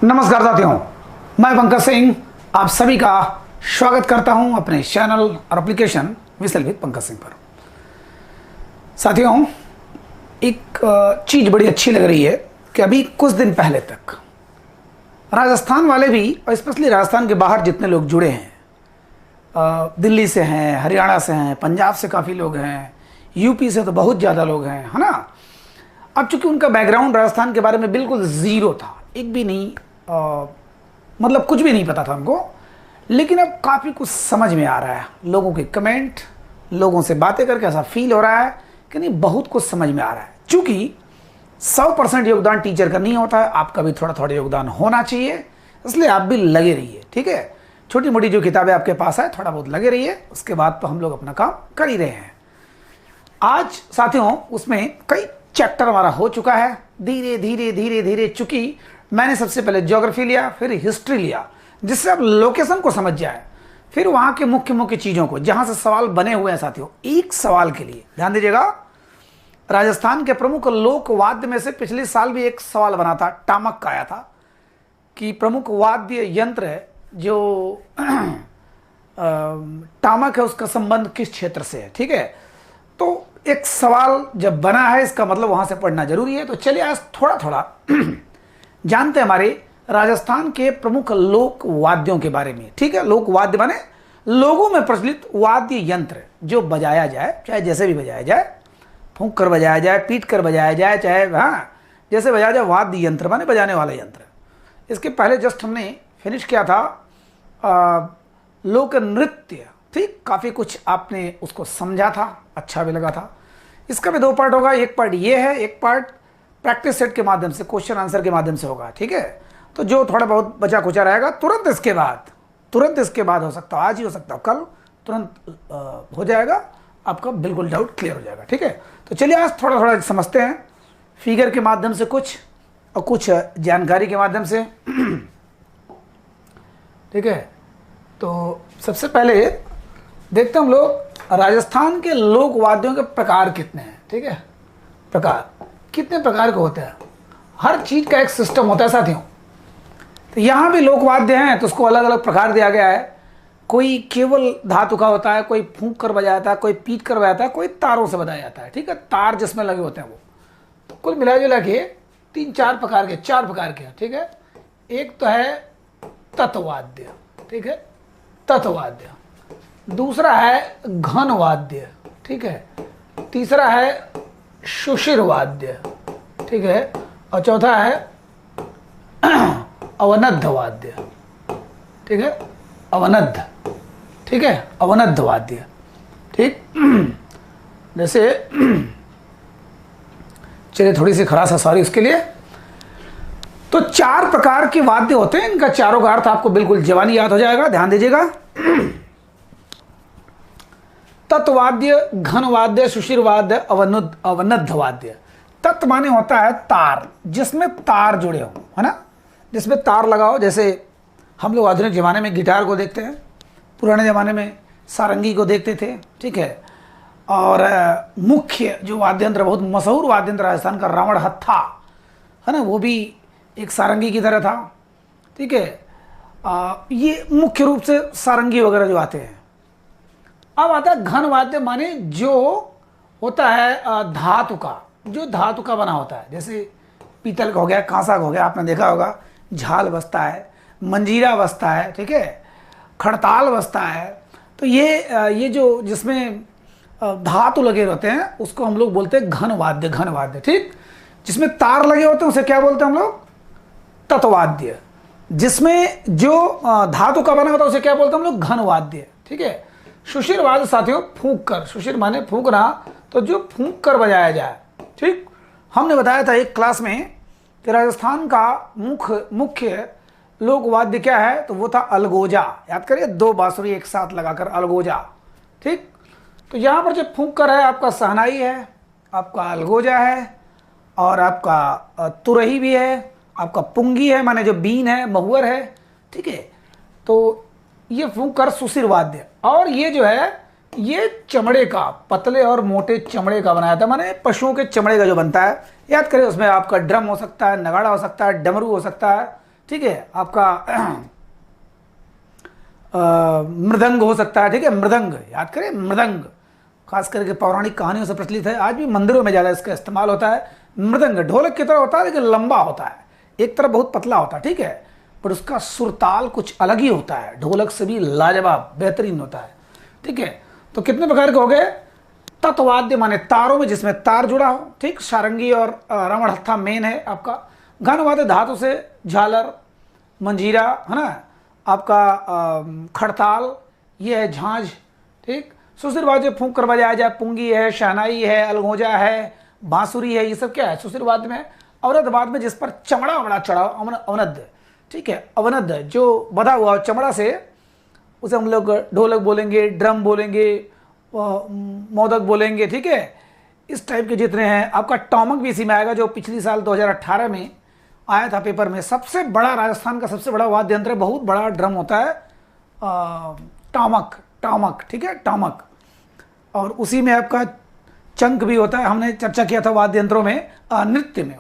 नमस्कार साथियों, मैं पंकज सिंह आप सभी का स्वागत करता हूं अपने चैनल और application whistle with Pankaj Singh पर। साथियों, एक चीज़ बड़ी अच्छी लग रही है कि अभी कुछ दिन पहले तक राजस्थान वाले भी, और स्पेशली राजस्थान के बाहर जितने लोग जुड़े हैं, दिल्ली से हैं, हरियाणा से हैं, पंजाब से काफ़ी लोग हैं, यूपी से तो बहुत ज़्यादा लोग हैं, है ना। अब चूंकि उनका बैकग्राउंड राजस्थान के बारे में बिल्कुल ज़ीरो था, एक भी नहीं, मतलब कुछ भी नहीं पता था उनको, लेकिन अब काफ़ी कुछ समझ में आ रहा है। लोगों के कमेंट, लोगों से बातें करके ऐसा फील हो रहा है कि नहीं, बहुत कुछ समझ में आ रहा है। चूँकि 100% योगदान टीचर का नहीं होता है, आपका भी थोड़ा थोड़ा योगदान होना चाहिए, इसलिए आप भी लगे रहिए, ठीक है। छोटी मोटी जो किताबें आपके पास है, थोड़ा बहुत लगे रहिए, उसके बाद तो हम लोग अपना काम कर ही रहे हैं। आज साथियों, उसमें कई चैप्टर हमारा हो चुका है, धीरे धीरे धीरे धीरे। चूँकि मैंने सबसे पहले ज्योग्राफी लिया, फिर हिस्ट्री लिया, जिससे आप लोकेशन को समझ जाए, फिर वहाँ के मुख्य मुख्य चीज़ों को, जहाँ से सवाल बने हुए हैं। साथियों, एक सवाल के लिए ध्यान दीजिएगा, राजस्थान के प्रमुख लोक वाद्य में से पिछले साल भी एक सवाल बना था, टामक का आया था कि प्रमुख वाद्य यंत्र है जो टामक है, उसका संबंध किस क्षेत्र से है, ठीक है। तो एक सवाल जब बना है, इसका मतलब वहाँ से पढ़ना जरूरी है। तो चलिए आज थोड़ा थोड़ा जानते हैं हमारे राजस्थान के प्रमुख लोक वाद्यों के बारे में, ठीक है। लोक वाद्य माने लोगों में प्रचलित वाद्य यंत्र जो बजाया जाए, चाहे जैसे भी बजाया जाए, फूंक कर बजाया जाए, पीट कर बजाया जाए, चाहे जैसे बजाया जाए, वाद्य यंत्र माने बजाने वाला यंत्र। इसके पहले जस्ट हमने फिनिश किया था लोक नृत्य, ठीक। काफ़ी कुछ आपने उसको समझा था, अच्छा भी लगा था। इसका भी 2 पार्ट होगा, एक पार्ट ये है, एक पार्ट प्रैक्टिस सेट के माध्यम से, क्वेश्चन आंसर के माध्यम से होगा, ठीक है। तो जो थोड़ा बहुत बचा खुचा रहेगा, तुरंत इसके बाद हो सकता है आज ही, हो सकता है कल, तुरंत हो जाएगा, आपका बिल्कुल डाउट क्लियर हो जाएगा, ठीक है। तो चलिए आज थोड़ा थोड़ा समझते हैं, फिगर के माध्यम से कुछ और कुछ जानकारी के माध्यम से, ठीक है। तो सबसे पहले देखते हैं हम लोग राजस्थान के लोक वाद्यों के प्रकार कितने हैं, ठीक है। प्रकार कितने प्रकार के होते हैं, हर चीज़ का एक सिस्टम होता है साथियों। तो यहाँ भी लोक वाद्य हैं, तो उसको अलग अलग प्रकार दिया गया है। कोई केवल धातु का होता है, कोई फूंक कर बजाता है, कोई पीट कर बजाता है, कोई तारों से बजाया जाता है, ठीक है। तार जिसमें लगे होते हैं वो, तो कुल मिला जुला के 4 प्रकार के, ठीक है। एक तो है तत्वाद्य, ठीक है, तत्वाद्य। दूसरा है घन वाद्य, ठीक है। तीसरा है सुशिर वाद्य, ठीक है। और चौथा है अवनद्ध वाद्य, ठीक है, अवनद्ध, ठीक है, अवनद्ध वाद्य, ठीक। जैसे चलिए थोड़ी सी खरास है, सॉरी उसके लिए। तो 4 प्रकार के वाद्य होते हैं, इनका चारों का अर्थ आपको बिल्कुल जवानी याद हो जाएगा, ध्यान दीजिएगा। तत्वाद्य, घन वाद्य, सुशिर वाद्य, अवनद्ध वाद्य। तत् माने होता है तार, जिसमें तार जुड़े हो, है ना, जिसमें तार लगा हो। जैसे हम लोग आधुनिक ज़माने में गिटार को देखते हैं, पुराने ज़माने में सारंगी को देखते थे, ठीक है। और मुख्य जो वाद्य यंत्र, बहुत मशहूर वाद्य यंत्र राजस्थान का, रावण हत्था, है ना, वो भी एक सारंगी की तरह था, ठीक है। ये मुख्य रूप से सारंगी वगैरह जो आते हैं। अब आता है घन वाद्य, माने जो होता है धातु का, जो धातु का बना होता है। जैसे पीतल का हो गया, कांसा का हो गया, आपने देखा होगा, झाल बजता है, मंजीरा बजता है, ठीक है, खड़ताल बजता है। तो ये जो जिसमें धातु लगे होते हैं, उसको हम लोग बोलते हैं घन वाद्य, ठीक। जिसमें तार लगे होते हैं उसे क्या बोलते हैं हम लोग, तत्वाद्य। जिसमें जो धातु का बना होता है उसे क्या बोलते हैं हम लोग, घन वाद्य, ठीक है। सुशिर वाद्य साथियों, फूंक कर, सुशिर माने फूंकना, तो जो फूंक कर बजाया जाए, ठीक। हमने बताया था एक क्लास में कि राजस्थान का मुख्य लोक वाद्य क्या है, तो वो था अलगोजा। याद करिए, 2 बांसुरी एक साथ लगाकर अलगोजा, ठीक। तो यहाँ पर जो फूंक कर है, आपका सहनाई है, आपका अलगोजा है, और आपका तुरही भी है, आपका पुंगी है, माने जो बीन है, महुअर है, ठीक है। तो ये फूंक कर सुशिर वाद्य। और ये जो है, ये चमड़े का, पतले और मोटे चमड़े का बनाया था, माने पशुओं के चमड़े का जो बनता है। याद करें, उसमें आपका ड्रम हो सकता है, नगाड़ा हो सकता है, डमरू हो सकता है, ठीक है, आपका मृदंग हो सकता है, ठीक है, मृदंग याद करें, मृदंग खास करके पौराणिक कहानियों से प्रचलित है, आज भी मंदिरों में ज़्यादा इसका इस्तेमाल होता है। मृदंग ढोलक की तरह होता है लेकिन लंबा होता है, एक तरफ बहुत पतला होता है, ठीक है, पर उसका सुरताल कुछ अलग ही होता है, ढोलक से भी लाजवाब बेहतरीन होता है, ठीक है। तो कितने प्रकार के हो गए? तत्वाद्य माने तारों में जिसमें तार जुड़ा हो, ठीक, सारंगी और रावण हत्था मेन है आपका। घनवाद्य धातु से झालर, मंजीरा, है ना, आपका खड़ताल, ये है झांझ, ठीक। सुशीर वाद्य फूंक कर बजाया जाए, पुंगी है, शहनाई है, अलगोजा है, बांसुरी है, ये सब क्या है सुशीर वाद्य में। अवनद वाद्य में जिस पर चमड़ा बड़ा चढ़ा, अवनद, ठीक है, अवनद जो बधा हुआ चमड़ा से, उसे हम लोग ढोलक बोलेंगे, ड्रम बोलेंगे, मोदक बोलेंगे, ठीक है, इस टाइप के जितने हैं। आपका टॉमक भी इसी में आएगा, जो पिछली साल 2018 में आया था पेपर में। सबसे बड़ा, राजस्थान का सबसे बड़ा वाद्य यंत्र, बहुत बड़ा ड्रम होता है, टामक, ठीक है, टामक। और उसी में आपका चंक भी होता है, हमने चर्चा किया था वाद्य यंत्रों में, नृत्य में,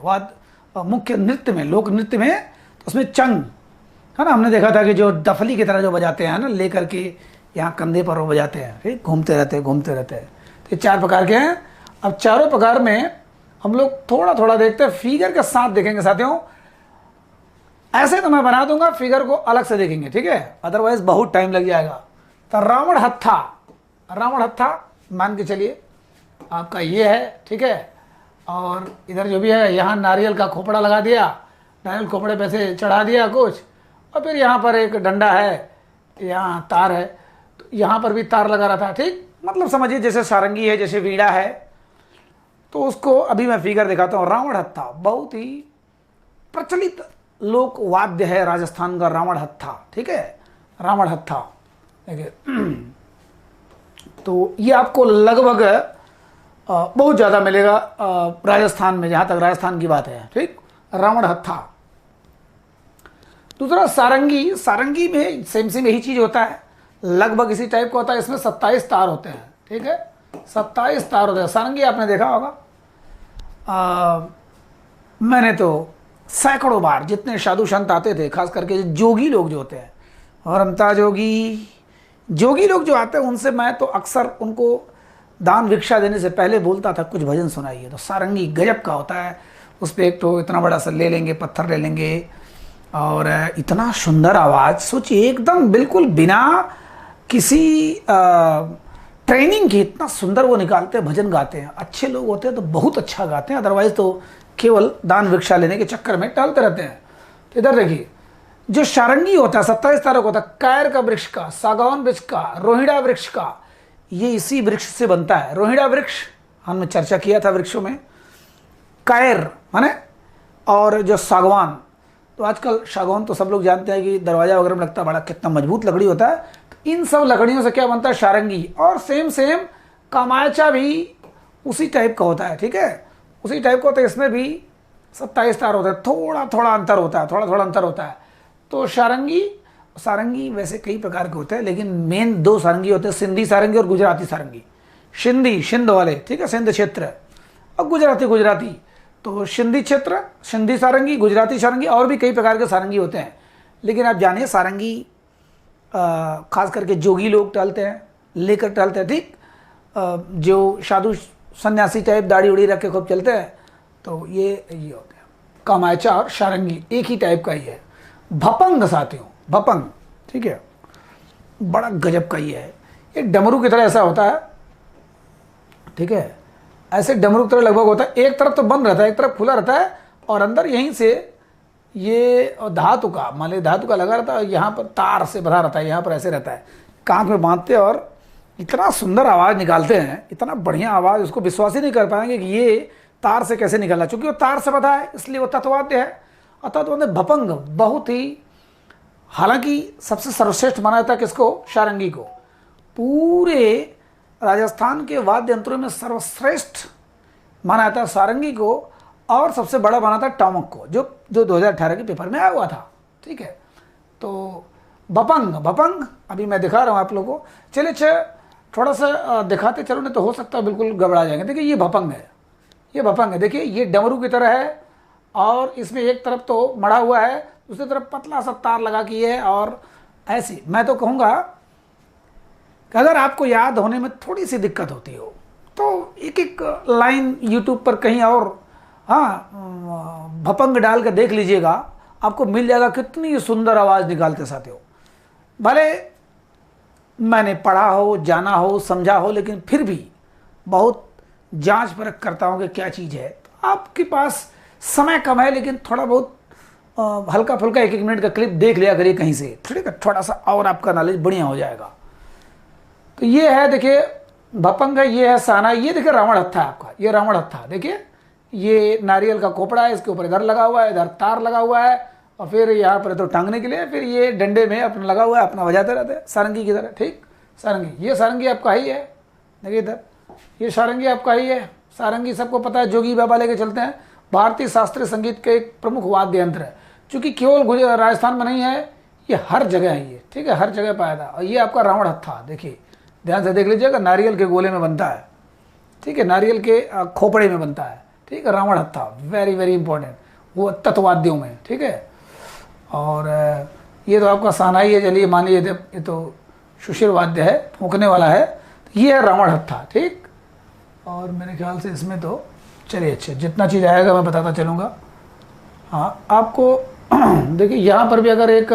मुख्य नृत्य में, लोक नृत्य में, तो उसमें चंग है ना, हमने देखा था कि जो डफली की तरह जो बजाते हैं ना, लेकर के यहाँ कंधे पर वो बजाते हैं, ठीक, घूमते रहते हैं। तो ये 4 प्रकार के हैं। अब चारों प्रकार में हम लोग थोड़ा थोड़ा देखते हैं, फिगर के साथ देखेंगे साथियों। ऐसे तो मैं बना दूंगा, फिगर को अलग से देखेंगे, ठीक है, अदरवाइज बहुत टाइम लग जाएगा। तो रावण हत्था मान के चलिए आपका ये है, ठीक है, और इधर जो भी है, यहाँ नारियल का खोपड़ा लगा दिया, नारियल खोपड़े पे से चढ़ा दिया कुछ, और फिर यहाँ पर एक डंडा है, यहाँ तार है, तो यहाँ पर भी तार लगा रहा था, ठीक, मतलब समझिए जैसे सारंगी है, जैसे वीणा है। तो उसको अभी मैं फिगर दिखाता हूँ। रावण हत्था बहुत ही प्रचलित लोक वाद्य है राजस्थान का, रावण हत्था, ठीक है, रावण हत्था, देखिए। तो ये आपको लगभग बहुत ज़्यादा मिलेगा राजस्थान में, जहाँ तक राजस्थान की बात है, ठीक, रावण हत्था। दूसरा सारंगी में सेम यही चीज़ होता है, लगभग इसी टाइप का होता है। इसमें 27 तार होते हैं, ठीक है, 27 तार होते हैं। सारंगी आपने देखा होगा, मैंने तो सैकड़ों बार, जितने साधु संत आते थे, खास करके जोगी लोग जो होते हैं, और रमता जोगी लोग जो आते हैं, उनसे मैं तो अक्सर उनको दान भिक्षा देने से पहले बोलता था कुछ भजन सुनाइए। तो सारंगी गजब का होता है, उस पर एक तो इतना बड़ा सा ले लेंगे, पत्थर ले लेंगे, और इतना सुंदर आवाज़, सोचिए एकदम बिल्कुल बिना किसी ट्रेनिंग के इतना सुंदर वो निकालते हैं, भजन गाते हैं। अच्छे लोग होते हैं तो बहुत अच्छा गाते हैं, अदरवाइज तो केवल दान भिक्षा लेने के चक्कर में टहलते रहते हैं। तो इधर देखिए, जो सारंगी होता है 27 तारों का होता है, कैर का वृक्ष का, सागौन वृक्ष का, रोहिड़ा वृक्ष का, ये इसी वृक्ष से बनता है। रोहिड़ा वृक्ष हमने चर्चा किया था वृक्षों में, कैर माने, और जो सागवान, तो आजकल सागौन तो सब लोग जानते हैं कि दरवाजा वगैरह में लगता है, बड़ा कितना मजबूत लकड़ी होता है। तो इन सब लकड़ियों से क्या बनता है? सारंगी। और सेम कामायचा भी उसी टाइप का होता है, ठीक है, उसी टाइप का होता है। इसमें भी 27 तार होता है, थोड़ा अंतर होता है। तो सारंगी वैसे कई प्रकार के होते हैं, लेकिन मेन 2 सारंगी होते हैं, सिंधी सारंगी और गुजराती सारंगी। सिंध वाले, ठीक है, सिंध क्षेत्र, और गुजराती। तो सिंधी क्षेत्र सिंधी सारंगी, गुजराती सारंगी, और भी कई प्रकार के सारंगी होते हैं। लेकिन आप जानिए, सारंगी खास करके जोगी लोग टहलते हैं, लेकर टहलते हैं, ठीक, जो साधु सन्यासी टाइप दाढ़ी उड़ी रख के खूब चलते हैं, तो ये होते हैं। कामायचा और सारंगी एक ही टाइप का ही है। भपंग साथियों, भपंग, ठीक है, बड़ा गजब का ही है। ये डमरू की तरह ऐसा होता है, ठीक है, ऐसे डमरू की तरह लगभग होता है। एक तरफ तो बंद रहता है, एक तरफ खुला रहता है, और अंदर यहीं से ये धातु का लगा रहता है, यहाँ पर तार से बंधा रहता है, यहाँ पर ऐसे रहता है, कांख में बांधते हैं, और इतना सुंदर आवाज़ निकालते हैं, इतना बढ़िया आवाज़, उसको विश्वास ही नहीं कर पाएंगे कि ये तार से कैसे निकला। चूँकि वो तार से बंधा है, इसलिए वो तत्वाद्य है। अतः तो भपंग बहुत ही, हालांकि सबसे सर्वश्रेष्ठ माना जाता है किसको? सारंगी को। पूरे राजस्थान के वाद्य यंत्रों में सर्वश्रेष्ठ माना जाता है सारंगी को, और सबसे बड़ा माना था टॉमक को, जो 2018 के पेपर में आया हुआ था, ठीक है। तो भपंग अभी मैं दिखा रहा हूँ आप लोगों को। चलिए थोड़ा सा दिखाते चलो, नहीं तो हो सकता है बिल्कुल गड़बड़ा जाएंगे। देखिए ये भपंग है, देखिए ये डमरू की तरह है, और इसमें एक तरफ तो मढ़ा हुआ है, दूसरी तरफ पतला सा तार लगा के ये है। और ऐसे मैं तो कहूँगा कि अगर आपको याद होने में थोड़ी सी दिक्कत होती हो तो एक एक लाइन यूट्यूब पर कहीं और भपंग डाल कर देख लीजिएगा, आपको मिल जाएगा कितनी सुंदर आवाज़ निकालते साथियों। भले मैंने पढ़ा हो, जाना हो, समझा हो, लेकिन फिर भी बहुत जांच परख करता हूँ कि क्या चीज़ है। तो आपके पास समय कम है, लेकिन थोड़ा बहुत हल्का फुल्का 1-1 मिनट का क्लिप देख लिया करिए कहीं से, ठीक है, थोड़ा सा और आपका नॉलेज बढ़िया हो जाएगा। तो ये है, देखिए भपंग है, ये है शहनाई, ये देखिए रावण हत्था है आपका, ये रावण हत्था देखिए, ये नारियल का खोपड़ा है, इसके ऊपर इधर लगा हुआ है, इधर तार लगा हुआ है, और फिर यहाँ पर तो टांगने के लिए, फिर ये डंडे में अपना लगा हुआ है, अपना बजाते रहते हैं सारंगी की तरह, ठीक। सारंगी, ये सारंगी आपका ही है, देखिए इधर ये सारंगी आपका ही है। सारंगी सबको पता है, जोगी बाबा लेके चलते हैं, भारतीय शास्त्रीय संगीत के एक प्रमुख वाद्य यंत्र है, चूँकि केवल राजस्थान में नहीं है, ये हर जगह है, ये ठीक है, हर जगह पाया था। और ये आपका रावण हत्था, देखिए ध्यान से देख लीजिएगा, नारियल के गोले में बनता है, ठीक है, नारियल के खोपड़े में बनता है, ठीक है, रावण हत्था, वेरी वेरी इंपॉर्टेंट, वो तत्वाद्यों में, ठीक है। और ये तो आपका शहनाई है, चलिए मान लीजिए ये तो सुशिर वाद्य है, फूंकने वाला है, तो ये है रावण हत्था, ठीक। और मेरे ख्याल से इसमें तो चलिए अच्छा, जितना चीज़ आएगा मैं बताता चलूँगा। हाँ, आपको देखिए यहाँ पर भी अगर एक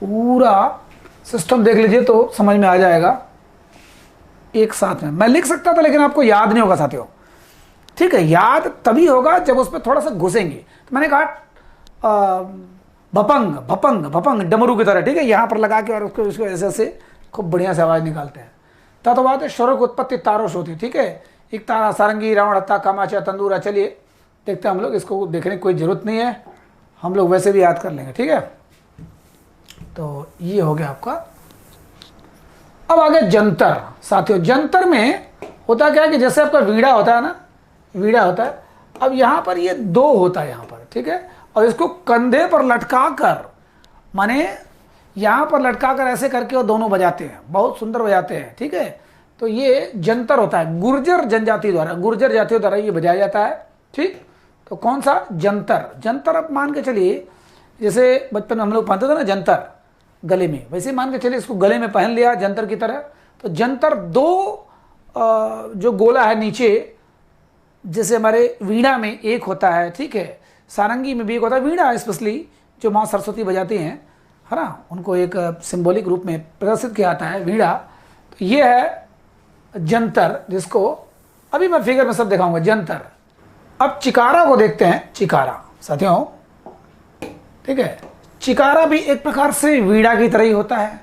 पूरा सिस्टम देख लीजिए तो समझ में आ जाएगा एक साथ में। मैं लिख सकता था लेकिन आपको याद नहीं होगा साथियों, ठीक है, याद तभी होगा जब उस पर थोड़ा सा घुसेंगे। तो मैंने कहा भपंग भपंग भपंग डमरू की तरह, ठीक है, यहाँ पर लगा के और उसको ऐसे ऐसे खूब बढ़िया से आवाज़ निकालते हैं। तत्वाद्य स्वरों की उत्पत्ति तारों से होती, ठीक है, एक तारा, सारंगी, रावण हत्था, कामाचा, तंदूरा। चलिए देखते हैं हम लोग, इसको देखने की कोई ज़रूरत नहीं है, हम लोग वैसे भी याद कर लेंगे, ठीक है। तो ये हो गया आपका। अब आगे जंतर साथियों, जंतर में होता क्या है कि जैसे आपका वीणा होता है ना, वीणा होता है, अब यहाँ पर ये 2 होता है यहाँ पर, ठीक है, और इसको कंधे पर लटका कर, माने यहाँ पर लटका कर ऐसे करके वो दोनों बजाते हैं, बहुत सुंदर बजाते हैं, ठीक है। तो ये जंतर होता है, गुर्जर जनजाति द्वारा, गुर्जर जातियों द्वारा ये बजाया जाता है, ठीक। तो कौन सा जंतर, जंतर अब मान के चलिए जैसे बचपन में हम लोग पहनते थे ना जंतर गले में, वैसे मान के चलिए इसको गले में पहन लिया जंतर की तरह। तो जंतर 2 जो गोला है नीचे, जैसे हमारे वीणा में एक होता है, ठीक है, सारंगी में भी एक होता है, वीणा स्पेशली जो माँ सरस्वती बजाती हैं, है ना, उनको एक सिंबॉलिक रूप में प्रदर्शित किया जाता है वीणा। तो ये है जंतर, जिसको अभी मैं फिगर में सब दिखाऊंगा, जंतर। अब चिकारा को देखते हैं, चिकारा साथियों, ठीक है, चिकारा भी एक प्रकार से वीणा की तरह ही होता है,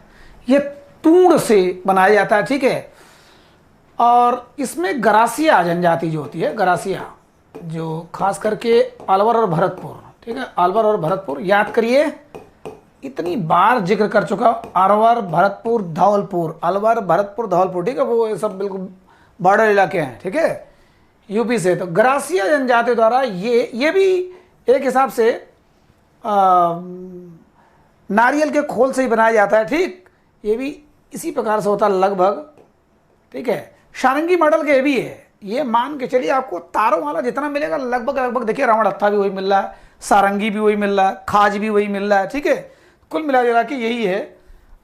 ये तूड़ से बनाया जाता है, ठीक है। और इसमें गरासिया जनजाति जो होती है, गरासिया जो खास करके अलवर और भरतपुर, ठीक है, अलवर और भरतपुर, याद करिए इतनी बार जिक्र कर चुका, अलवर भरतपुर धौलपुर, अलवर भरतपुर धौलपुर, ठीक है, वो सब बिल्कुल बॉर्डर इलाके हैं, ठीक है, यूपी से। तो गरासिया जनजाति द्वारा ये भी एक हिसाब से नारियल के खोल से ही बनाया जाता है, ठीक, ये भी इसी प्रकार से होता है लगभग, ठीक है। सारंगी मॉडल के ये भी है, ये मान के चलिए आपको तारों वाला जितना मिलेगा लगभग देखिए, रावण हत्था भी वही मिल रहा है, सारंगी भी वही मिल रहा है, खाज भी वही मिल रहा है, ठीक है, कुल मिला जुला के यही है।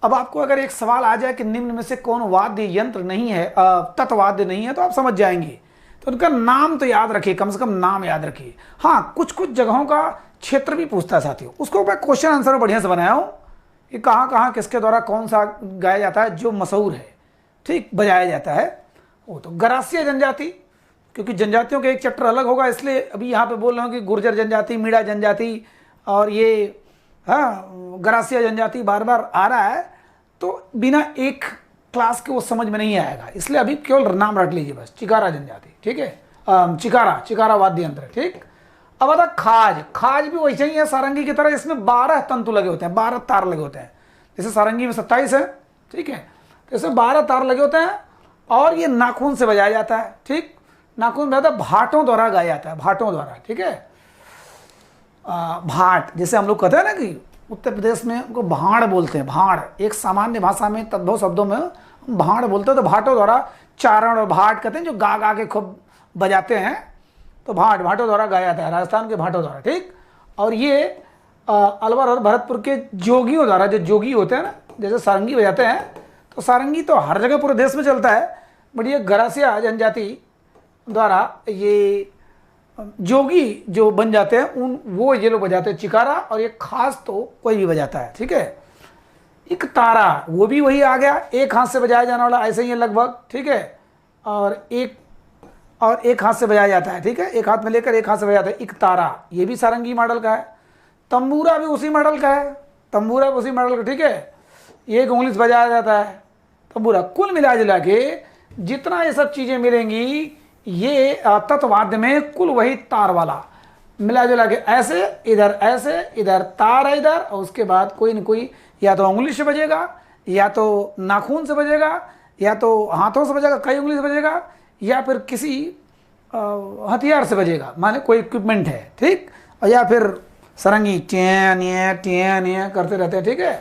अब आपको अगर एक सवाल आ जाए कि निम्न में से कौन वाद्य यंत्र नहीं है, तत्वाद्य नहीं है, तो आप समझ जाएंगे। तो उनका नाम तो याद रखिए, कम से कम नाम याद रखिए। हाँ, कुछ कुछ जगहों का क्षेत्र भी पूछता है साथियों, उसको मैं क्वेश्चन आंसर बढ़िया से बनाया हूँ कि कहाँ कहाँ किसके द्वारा कौन सा गाया जाता है जो मशहूर है, ठीक, बजाया जाता है। वो तो गरासिया जनजाति, क्योंकि जनजातियों के एक चैप्टर अलग होगा, इसलिए अभी यहाँ पे बोल रहा हूँ कि गुर्जर जनजाति, मीणा जनजाति और ये गरासिया जनजाति बार बार आ रहा है, तो बिना एक क्लास के वो समझ में नहीं आएगा, इसलिए अभी केवल नाम रख लीजिए बस, चिकारा जनजाति, ठीक है, चिकारा वाद्य यंत्र, ठीक। अब आता खाज, खाज भी वैसे ही है सारंगी की तरह, इसमें 12 तंतु लगे होते हैं, 12 तार लगे होते हैं, जैसे सारंगी में 27 है, ठीक है, तो इसमें 12 तार लगे होते हैं, और ये नाखून से बजाया जाता है, ठीक, नाखून बजाता है, भाटों द्वारा गाया जाता है, भाटों द्वारा, ठीक है। भाट जैसे हम लोग कहते हैं ना कि उत्तर प्रदेश में उनको भाड़ बोलते हैं, भाड़ एक सामान्य भाषा में तद्भव शब्दों में भाड़ बोलते हैं, तो भाटों द्वारा, चारण और भाट कहते हैं जो गा गा के खूब बजाते हैं, तो भाटों द्वारा गाया जाता है, राजस्थान के भाटों द्वारा, ठीक। और ये अलवर और भरतपुर के जोगियों द्वारा, जो जोगी होते हैं ना, जैसे सारंगी बजाते हैं, तो सारंगी तो हर जगह पूरे देश में चलता है, बट ये गरासिया जनजाति द्वारा ये जोगी जो बन जाते हैं उन वो ये लोग बजाते हैं चिकारा, और ये खास तो कोई भी बजाता है। ठीक है, एक तारा वो भी वही आ गया, एक हाथ से बजाया जाने वाला, ऐसे ही है लगभग। ठीक है, और एक हाथ से बजाया जाता है। ठीक है, एक हाथ में लेकर एक हाथ से बजाते हैं। एक तारा ये भी सारंगी मॉडल का है। तंबूरा भी उसी मॉडल का है, तंबूरा भी उसी मॉडल का। ठीक है, एक उंगली से बजाया जाता है तंबूरा। कुल मिला जुला के जितना ये सब चीज़ें मिलेंगी ये तत्वाद्य में कुल वही तार वाला मिला जुला के, ऐसे इधर तार है इधर, और उसके बाद कोई न कोई या तो उंगली से बजेगा, या तो नाखून से बजेगा, या तो हाथों से बजेगा, कई उंगली से बजेगा, या फिर किसी हथियार से बजेगा, माने कोई इक्विपमेंट है। ठीक, और या फिर सारंगी टें करते रहते हैं। ठीक है,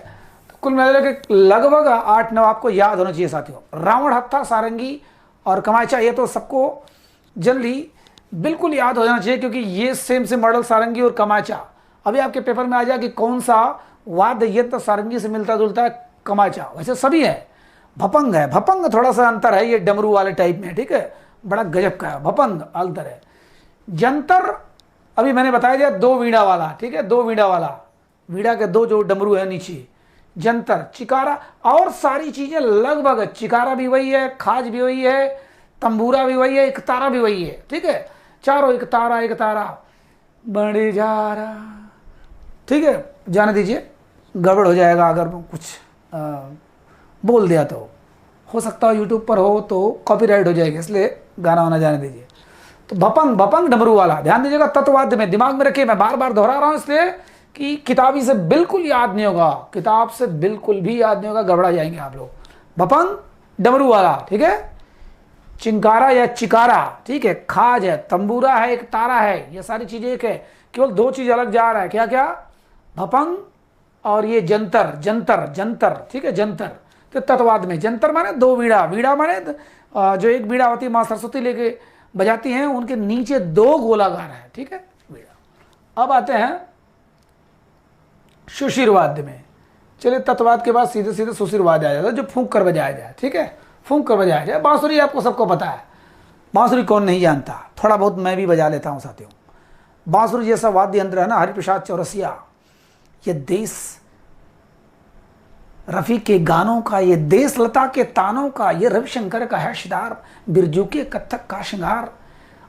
तो कुल मिला के लगभग 8-9 आपको याद होना चाहिए साथियों। रावण हत्था, सारंगी और कमाचा, ये तो सबको जल्दी बिल्कुल याद हो जाना चाहिए, क्योंकि ये सेम मॉडल सारंगी और कमाचा। अभी आपके पेपर में आ जाए कि कौन सा वाद्य यंत्र सारंगी से मिलता जुलता है, कमाचा। वैसे सभी है। भपंग है, भपंग थोड़ा सा अंतर है, ये डमरू वाले टाइप में। ठीक है, बड़ा गजब का है, भपंग अंतर है। जंतर अभी मैंने बताया दिया, 2 वीणा वाला। ठीक है, 2 वीणा वाला, वीणा के 2 जो डमरू है नीचे। जंतर, चिकारा, और सारी चीजें लगभग, चिकारा भी वही है, खाज भी वही है, तंबूरा भी वही है, एक तारा भी वही है। ठीक है, चारों एक तारा बड़े जा रहा। ठीक है, जाने दीजिए, गड़बड़ हो जाएगा अगर कुछ बोल दिया तो, हो सकता है यूट्यूब पर हो तो कॉपीराइट हो जाएगी, इसलिए गाना होना जाने दीजिए। तो भपंग डमरू वाला ध्यान दीजिएगा, तत्वाद्य में दिमाग में रखिए। मैं बार बार दोहरा रहा हूं इसलिए कि किताबी से बिल्कुल याद नहीं होगा, किताब से बिल्कुल भी याद नहीं होगा, गड़बड़ा जाएंगे आप लोग। भपंग डमरू वाला। ठीक है, चिंकारा या चिकारा। ठीक है, खाज है, तंबूरा है, एक तारा है, ये सारी चीजें एक है, केवल 2 चीज अलग जा रहा है। क्या क्या? भपंग और ये जंतर। ठीक है, जंतर। तो तत्वाद में जंतर माने 2 वीणा, वीणा माने जो एक वीणा होती है माँ सरस्वती लेके बजाती हैं, उनके नीचे 2 गोलाकार है। ठीक है, वीणा। अब आते हैं सुशिरवाद्य में। चलिए, तत्वाद के बाद सीधे सुशिरवाद्य आ जाता है, जो फूंक कर बजाया जाए। ठीक है, फूंक कर बजाया जाए। बांसुरी आपको सबको पता है, बांसुरी कौन नहीं जानता, थोड़ा बहुत मैं भी बजा लेता हूं साथियों। बांसुरी जैसा वाद्य यंत्र है ना, हरिप्रसाद चौरसिया, ये देश रफ़ी के गानों का, ये देश लता के तानों का, ये रविशंकर का है शिदार, बिरजू के कत्थक का श्रृंगार,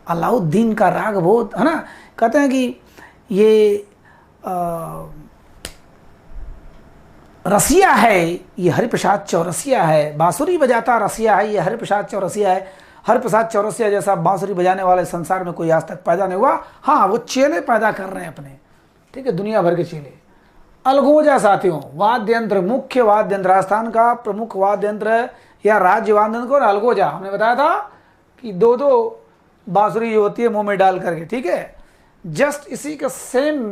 अलाउद्दीन का राग बोध, है ना। कहते हैं कि ये रसिया है, ये हरिप्रसाद चौरसिया है। बांसुरी बजाता रसिया है, ये हरिप्रसाद चौरसिया है। हरिप्रसाद चौरसिया जैसा बांसुरी बजाने वाले संसार में कोई आज तक पैदा नहीं हुआ। हाँ, वो चेले पैदा कर रहे हैं अपने। ठीक है, दुनिया भर के चेले। अलगोजा साथियों, वाद्य यंत्र, मुख्य वाद्य यंत्र, राजस्थान का प्रमुख वाद्य यंत्र या राज्य वाद्य यंत्र को अलगोजा। हमने बताया था कि 2 बांसुरी जो होती है मुंह में डाल करके। ठीक है, जस्ट इसी का सेम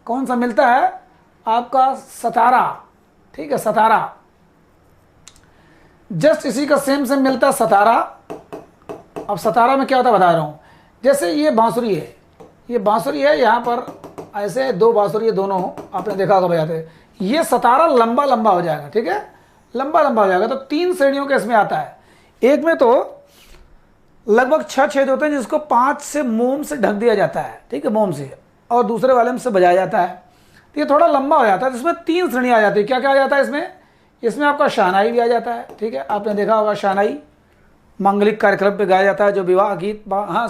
कौन सा मिलता है आपका? सतारा। ठीक है, सतारा, जस्ट इसी का सेम मिलता है सतारा। अब सतारा में क्या होता है बता रहा हूं। जैसे ये बांसुरी है, ये बांसुरी है, यहाँ पर ऐसे 2 बांसुरी है, दोनों आपने देखा होगा बजाते। ये सतारा लंबा हो जाएगा। ठीक है, लंबा हो जाएगा। तो 3 श्रेणियों के इसमें आता है। एक में तो लगभग 6 छेद होते हैं, जिसको 5 से मोम से ढक दिया जाता है। ठीक है, मोम से, और दूसरे वाले में से बजाया जाता है। तो ये थोड़ा लंबा हो जाता है। इसमें 3 श्रेणियाँ आ जाती है। क्या क्या आ जाता है इसमें आपका शहनाई भी आ जाता है। ठीक है, आपने देखा होगा शहनाई मांगलिक कार्यक्रम पे गाया जाता है, जो विवाह गीत। हाँ,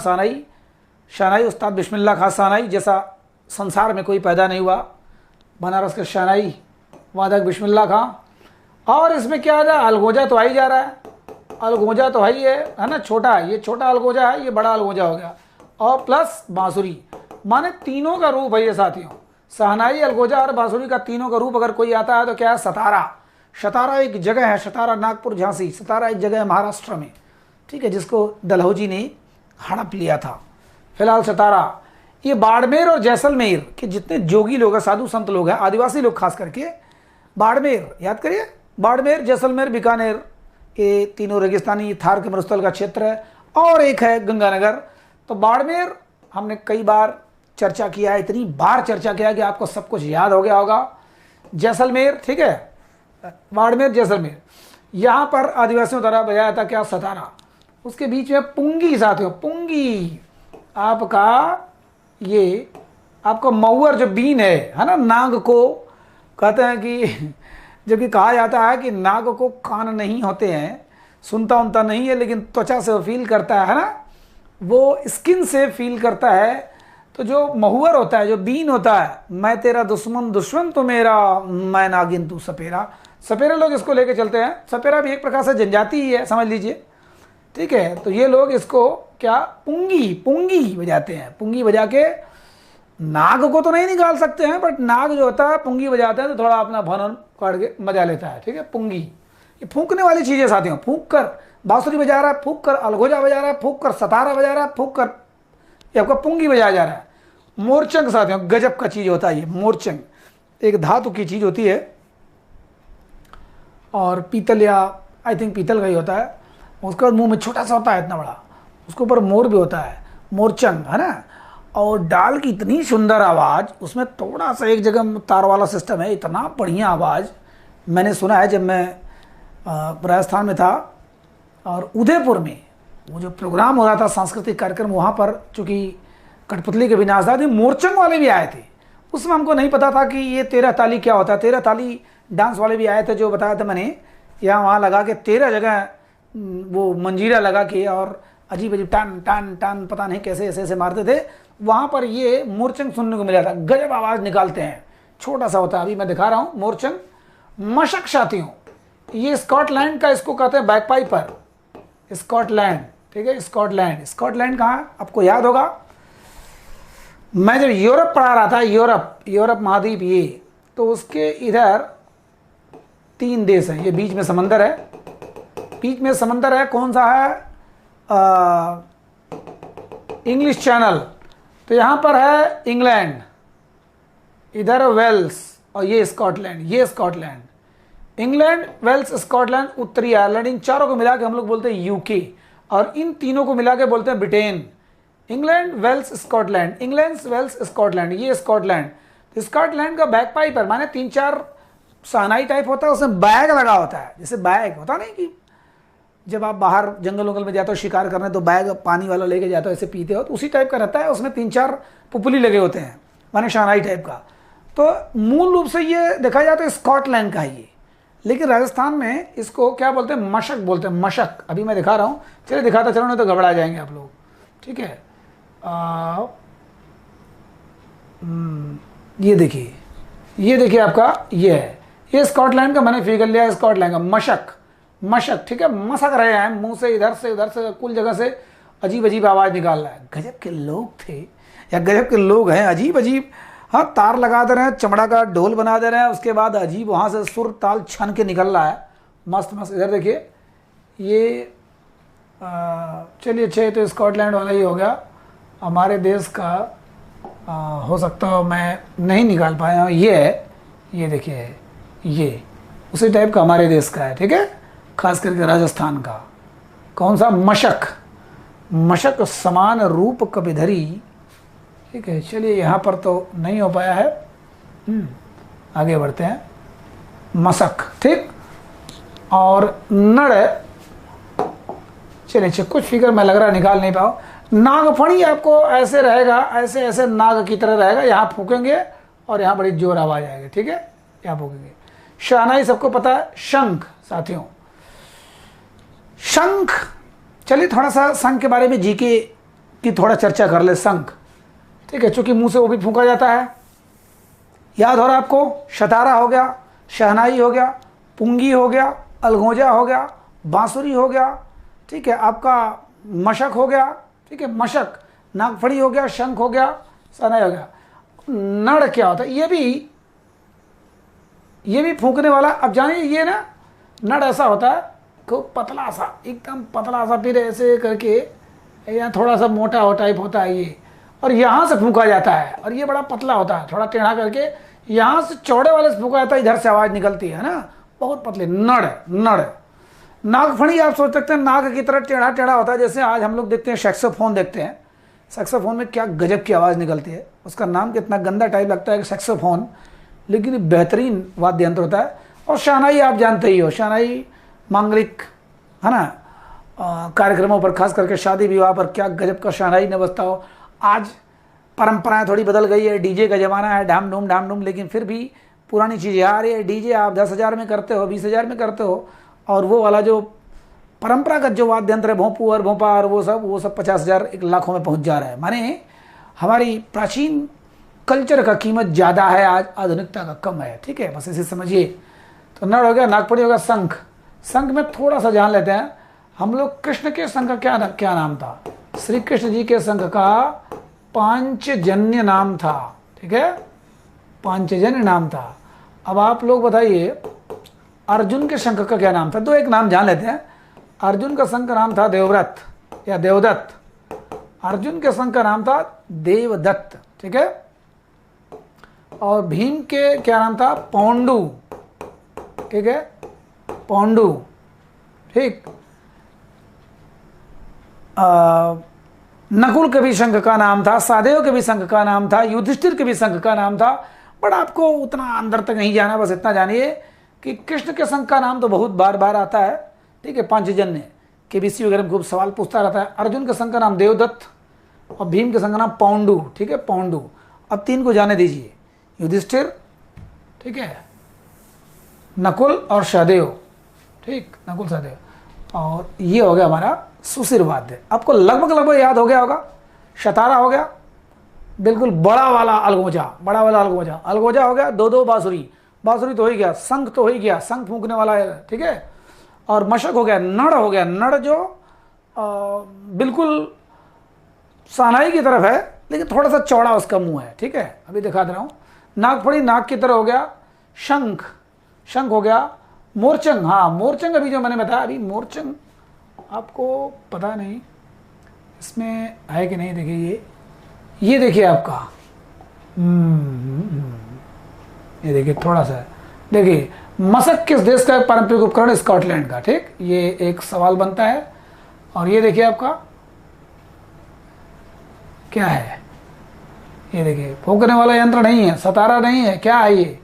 शहनाई उस्ताद बिस्मिल्लाह खां शहनाई जैसा संसार में कोई पैदा नहीं हुआ। बनारस के शहनाई वादक बिस्मिल्लाह खां। और इसमें क्या आ रहा है? अलगोजा तो आ ही जा रहा है, अलगोजा तो है ना, छोटा, ये छोटा अलगोजा है, ये बड़ा अलगोजा हो गया, और प्लस बांसुरी, माने तीनों का रूप है ये साथियों। शहनाई, अलगोजा और बांसुरी का तीनों का रूप अगर कोई आता है तो क्या है? सतारा। सतारा एक जगह है, सतारा नागपुर झांसी, सतारा एक जगह है महाराष्ट्र में। ठीक है, जिसको डलहौजी ने हड़प लिया था। फिलहाल सतारा, ये बाड़मेर और जैसलमेर के जितने जोगी लोग हैं, साधु संत लोग हैं, आदिवासी लोग खास करके, बाड़मेर याद करिए, बाड़मेर, जैसलमेर, बीकानेर, ये तीनों रेगिस्तानी थार के मरुस्थल का क्षेत्र है। और एक है गंगानगर। तो बाड़मेर हमने कई बार चर्चा किया है, इतनी बार चर्चा किया है कि आपको सब कुछ याद हो गया होगा। जैसलमेर, ठीक है, बाड़मेर जैसलमेर, यहाँ पर आदिवासियों द्वारा बजाया था क्या, सतारा। उसके बीच में पुंगी साथियों, पुंगी आपका ये आपका मऊर जो बीन है ना, नाग को कहते हैं कि जब कि कहा जाता है कि नाग को कान नहीं होते हैं, सुनता उनता नहीं है, लेकिन त्वचा से वो फील करता है ना, वो स्किन से फील करता है। तो जो महुअर होता है, जो बीन होता है, मैं तेरा दुश्मन दुश्मन तो मेरा, मैं नागिन तू सपेरा, सपेरे लोग इसको लेके चलते हैं। सपेरा भी एक प्रकार से जनजाति ही है, समझ लीजिए, ठीक है। तो ये लोग इसको क्या पुंगी पुंगी बजाते हैं, पुंगी बजा के नाग को तो नहीं निकाल सकते हैं, बट नाग जो होता है पुंगी बजाते हैं तो थोड़ा अपना भन काट के मजा लेता है, ठीक है। पुंगी ये फूंकने वाली चीज़ें साथियों, फूंक कर बांसुरी बजा रहा है, फूंक कर अलगोजा बजा रहा है, फूंक कर सतारा बजा रहा है, फूंक कर ये आपका पुंगी बजाया जा रहा है। मोरचंग साथियों गजब का चीज़ होता है ये मोरचंग, एक धातु की चीज़ होती है और पीतल या आई थिंक पीतल का ही होता है। उसका मुंह में छोटा सा होता है इतना बड़ा, उसके ऊपर मोर भी होता है, मोरचंग है ना। और डाल की इतनी सुंदर आवाज़, उसमें थोड़ा सा एक जगह तार वाला सिस्टम है, इतना बढ़िया आवाज़ मैंने सुना है जब मैं राजस्थान में था और उदयपुर में वो जो प्रोग्राम हो रहा था सांस्कृतिक कार्यक्रम, वहाँ पर चूँकि कठपुतली के विनाश था, मोरचंग वाले भी आए थे। उसमें हमको नहीं पता था कि ये 13 ताली क्या होता है। 13 ताली डांस वाले भी आए थे, जो बताया था मैंने, यहाँ वहाँ लगा के 13 जगह वो मंजीरा लगा के और अजीब अजीब टान टान टान पता नहीं कैसे ऐसे ऐसे मारते थे। वहाँ पर ये मोरचंग सुनने को मिला था, गजब आवाज़ निकालते हैं, छोटा सा होता है, अभी मैं दिखा रहा हूँ मोरचंग। मशक साथियों ये स्कॉटलैंड का इसको कहते हैं बैकपाइपर, स्कॉटलैंड, ठीक है। स्कॉटलैंड, स्कॉटलैंड कहाँ आपको याद होगा, मैं जब यूरोप पढ़ा रहा था, यूरोप महाद्वीप ये, तो उसके इधर 3 देश हैं, ये बीच में समंदर है, बीच में समंदर है, कौन सा है, इंग्लिश चैनल। तो यहाँ पर है इंग्लैंड, इधर वेल्स और ये स्कॉटलैंड, ये स्कॉटलैंड, इंग्लैंड, वेल्स, स्कॉटलैंड, उत्तरी आयरलैंड, इन चारों को मिला के हम लोग बोलते हैं यूके, और इन तीनों को मिला के बोलते हैं Britain. England, Wales, Scotland, England, Wales, Scotland, ये स्कॉटलैंड। तो स्कॉटलैंड का बैक पाइपर माने 3-4 शहनाई टाइप होता है, उसमें बैग लगा होता है, जैसे बैग होता नहीं कि जब आप बाहर जंगल वंगल में जाते हो शिकार करने तो बैग पानी वाला लेके जाते हो, ऐसे पीते हो, तो उसी टाइप का रहता है, उसमें 3-4 पुपली लगे होते हैं, माने शहनाई टाइप का। तो मूल रूप से ये देखा जाए तो स्कॉटलैंड का है ये, लेकिन राजस्थान में इसको क्या बोलते हैं, मशक बोलते हैं, मशक। अभी मैं दिखा रहा हूँ, चलिए दिखाता चलो, नहीं तो घबरा जाएंगे आप लोग, ठीक है। ये देखिए आपका ये है, ये स्कॉटलैंड का मैंने फिगर लिया, स्कॉटलैंड का मशक, मशक, ठीक है। मशक रहे हैं मुंह से, इधर से उधर से, कुल जगह से अजीब अजीब आवाज़ निकाल रहा है। गजब के लोग थे या गजब के लोग हैं, अजीब अजीब, हाँ, तार लगा दे रहे हैं, चमड़ा का ढोल बना दे रहे हैं, उसके बाद अजीब वहाँ से सुर ताल छन के निकल रहा है, मस्त मस्त। इधर देखिए ये चलिए अच्छा, तो स्कॉटलैंड वाला ही हो गया। हमारे देश का हो सकता हो मैं नहीं निकाल पाया हूँ, ये है, ये देखिए, ये उसी टाइप का हमारे देश का है, ठीक है, खास करके राजस्थान का। कौन सा, मशक, मशक समान रूप कपिधरी, ठीक है। चलिए यहाँ पर तो नहीं हो पाया है, आगे बढ़ते हैं। मशक, ठीक, और नड़, चलिए कुछ फिगर मैं लग रहा निकाल नहीं पाऊँ। नागफणी आपको ऐसे रहेगा, ऐसे ऐसे नाग की तरह रहेगा, यहाँ फूकेंगे और यहाँ बड़ी जोर आवाज़ आएगी, ठीक है, यहाँ फूकेंगे। शहनाई सबको पता है, शंख साथियों, शंख। चलिए थोड़ा सा शंख के बारे में जीके की थोड़ा चर्चा कर ले। शंख, ठीक है, चूंकि मुंह से वो भी फूंका जाता है, याद हो रहा है आपको, शतारा हो गया, शहनाई हो गया, पुंगी हो गया, अलगोजा हो गया, बांसुरी हो गया, ठीक है, आपका मशक हो गया, ठीक है, मशक, नागफड़ी हो गया, शंख हो गया, शहनाई हो गया। नड़ क्या होता है, ये भी फूंकने वाला। अब जानिए ये ना, नड़ ऐसा होता है खूब पतला सा, एकदम पतला सा, फिर ऐसे करके या थोड़ा सा मोटा हो टाइप होता है ये, और यहाँ से फूंका जाता है, और ये बड़ा पतला होता है, थोड़ा टेढ़ा करके यहाँ से चौड़े वाले से फूंका जाता है, इधर से आवाज़ निकलती है ना, बहुत पतले। नड़, नड़। नागफणी आप सोच सकते हैं नाग की तरह टेढ़ा टेढ़ा होता है, जैसे आज हम लोग देखते हैं सैक्सोफोन देखते हैं, सैक्सोफोन में क्या गजब की आवाज़ निकलती है। उसका नाम कितना गंदा टाइप लगता है कि सैक्सोफोन, लेकिन बेहतरीन वाद्य यंत्र होता है। और शहनाई आप जानते ही हो, शहनाई मांगलिक है ना, कार्यक्रमों पर, खास करके शादी विवाह पर क्या गजब का शहनाई न बजता हो। आज परंपराएं थोड़ी बदल गई है, डीजे का ज़माना है, ढाम ढूम, लेकिन फिर भी पुरानी चीज़ें आ रही है। डीजे आप 10,000 में करते हो, 20,000 में करते हो, और वो वाला जो परंपरागत जो वाद्य यंत्र है, भोंपू और भोंपा और वो सब 50,000 1 लाखों में पहुंच जा रहा है। माने हमारी प्राचीन कल्चर का कीमत ज़्यादा है, आज आधुनिकता का कम है। ठीक है, बस इसे समझिए। तो नड़ हो गया, नागपड़ी हो गया, शंख। शंख में थोड़ा सा जान लेते हैं हम लोग। कृष्ण के शंख का क्या नाम था? श्री कृष्ण जी के शंख का पांचजन्य नाम था। ठीक है, पांचजन्य नाम था। अब आप लोग बताइए अर्जुन के शंख का क्या नाम था? तो एक नाम जान लेते हैं। अर्जुन का शंख का नाम था देवव्रत या देवदत्त। अर्जुन के शंख का नाम था देवदत्त। ठीक है, और भीम के क्या नाम था? पौंडू। ठीक है, पौंडू। ठीक, नकुल के भी शंख का नाम था, सहदेव के भी शंख का नाम था, युधिष्ठिर के भी शंख का नाम था। बट आपको उतना अंदर तक नहीं जाना, बस इतना जानिए कि कृष्ण के शंख का नाम तो बहुत बार बार आता है। ठीक है, पांचजन्य केबीसी वगैरह में खूब सवाल पूछता रहता है। अर्जुन के शंख का नाम देवदत्त और भीम के शंख का नाम पौंडू। ठीक है, पौंडू। अब 3 को जाने दीजिए, युधिष्ठिर, ठीक है, नकुल और सहदेव। ठीक, नकुल सहदेव। और ये हो गया हमारा सुशिर वाद्य। आपको लगभग याद हो गया होगा। शतारा हो गया, बिल्कुल बड़ा वाला अलगोजा, बड़ा वाला अलगोजा। अलगोजा हो गया, 2 बांसुरी, बांसुरी तो हो ही गया। शंख तो हो ही गया, शंख फूंकने वाला है। ठीक है, और मशक हो गया, नड़ हो गया। नड़ जो बिल्कुल सानाई की तरफ है, लेकिन थोड़ा सा चौड़ा उसका मुंह है। ठीक है, अभी दिखा दे रहा हूँ। नागफड़ी नाक की तरह हो गया। शंख, शंख हो गया। मोरचंग, हाँ मोरचंग अभी जो मैंने बताया, अभी मोरचंग आपको पता नहीं इसमें है कि नहीं। देखिए ये देखिए आपका, ये देखिए थोड़ा सा, देखिए मशक किस देश का पारंपरिक उपकरण? स्कॉटलैंड का। ठीक, ये एक सवाल बनता है। और ये देखिए आपका क्या है? ये देखिए फूंकने वाला यंत्र नहीं है, सतारा नहीं है, क्या है ये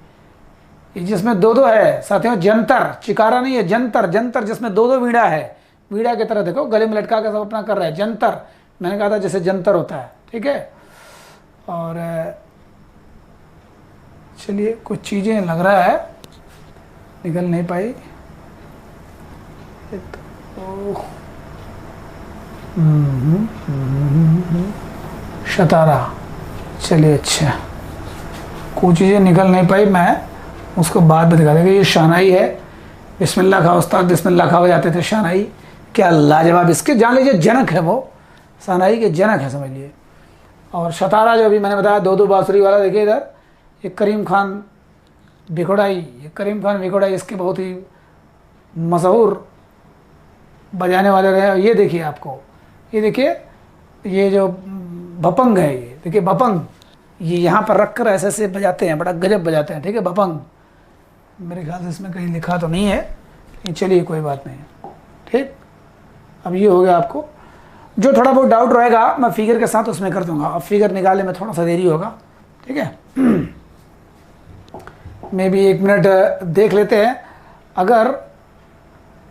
जिसमें 2 है साथियों? जंतर। चिकारा नहीं है, जंतर। जंतर जिसमें 2 वीणा है। वीणा की तरह देखो, गले में लटका के सब अपना कर रहा है। जंतर, मैंने कहा था जैसे जंतर होता है। ठीक है, और चलिए कुछ चीज़ें लग रहा है निकल नहीं पाई। तो शतारा, चलिए अच्छा, कुछ चीज़ें निकल नहीं पाई, मैं उसको बाद में दिखा देंगे। ये शहनाई है। बिस्मिल्लाह खा उस्ताद, बिस्मिल्लाह खा हो जाते थे। शहनाई क्या लाजवाब, इसके जान लीजिए जनक है वो, शहनाई के जनक है समझ लिए। और शतारा जो अभी मैंने बताया 2 बांसुरी वाला, देखिए इधर ये करीम खान भिखोड़ाई, ये करीम खान भिखोड़ाई इसके बहुत ही मशहूर बजाने वाले रहे। ये देखिए आपको, ये देखिए ये जो भपंग है, ये देखिए भपंग, ये यहाँ पर रख कर ऐसे ऐसे बजाते हैं, बड़ा गजब बजाते हैं। ठीक है, भपंग। मेरे ख्याल से इसमें कहीं लिखा तो नहीं है, लेकिन चलिए कोई बात नहीं। ठीक, अब ये हो गया। आपको जो थोड़ा बहुत डाउट रहेगा मैं फिगर के साथ उसमें कर दूंगा। अब फिगर निकालने में थोड़ा सा देरी होगा। ठीक है, मे भी 1 मिनट देख लेते हैं। अगर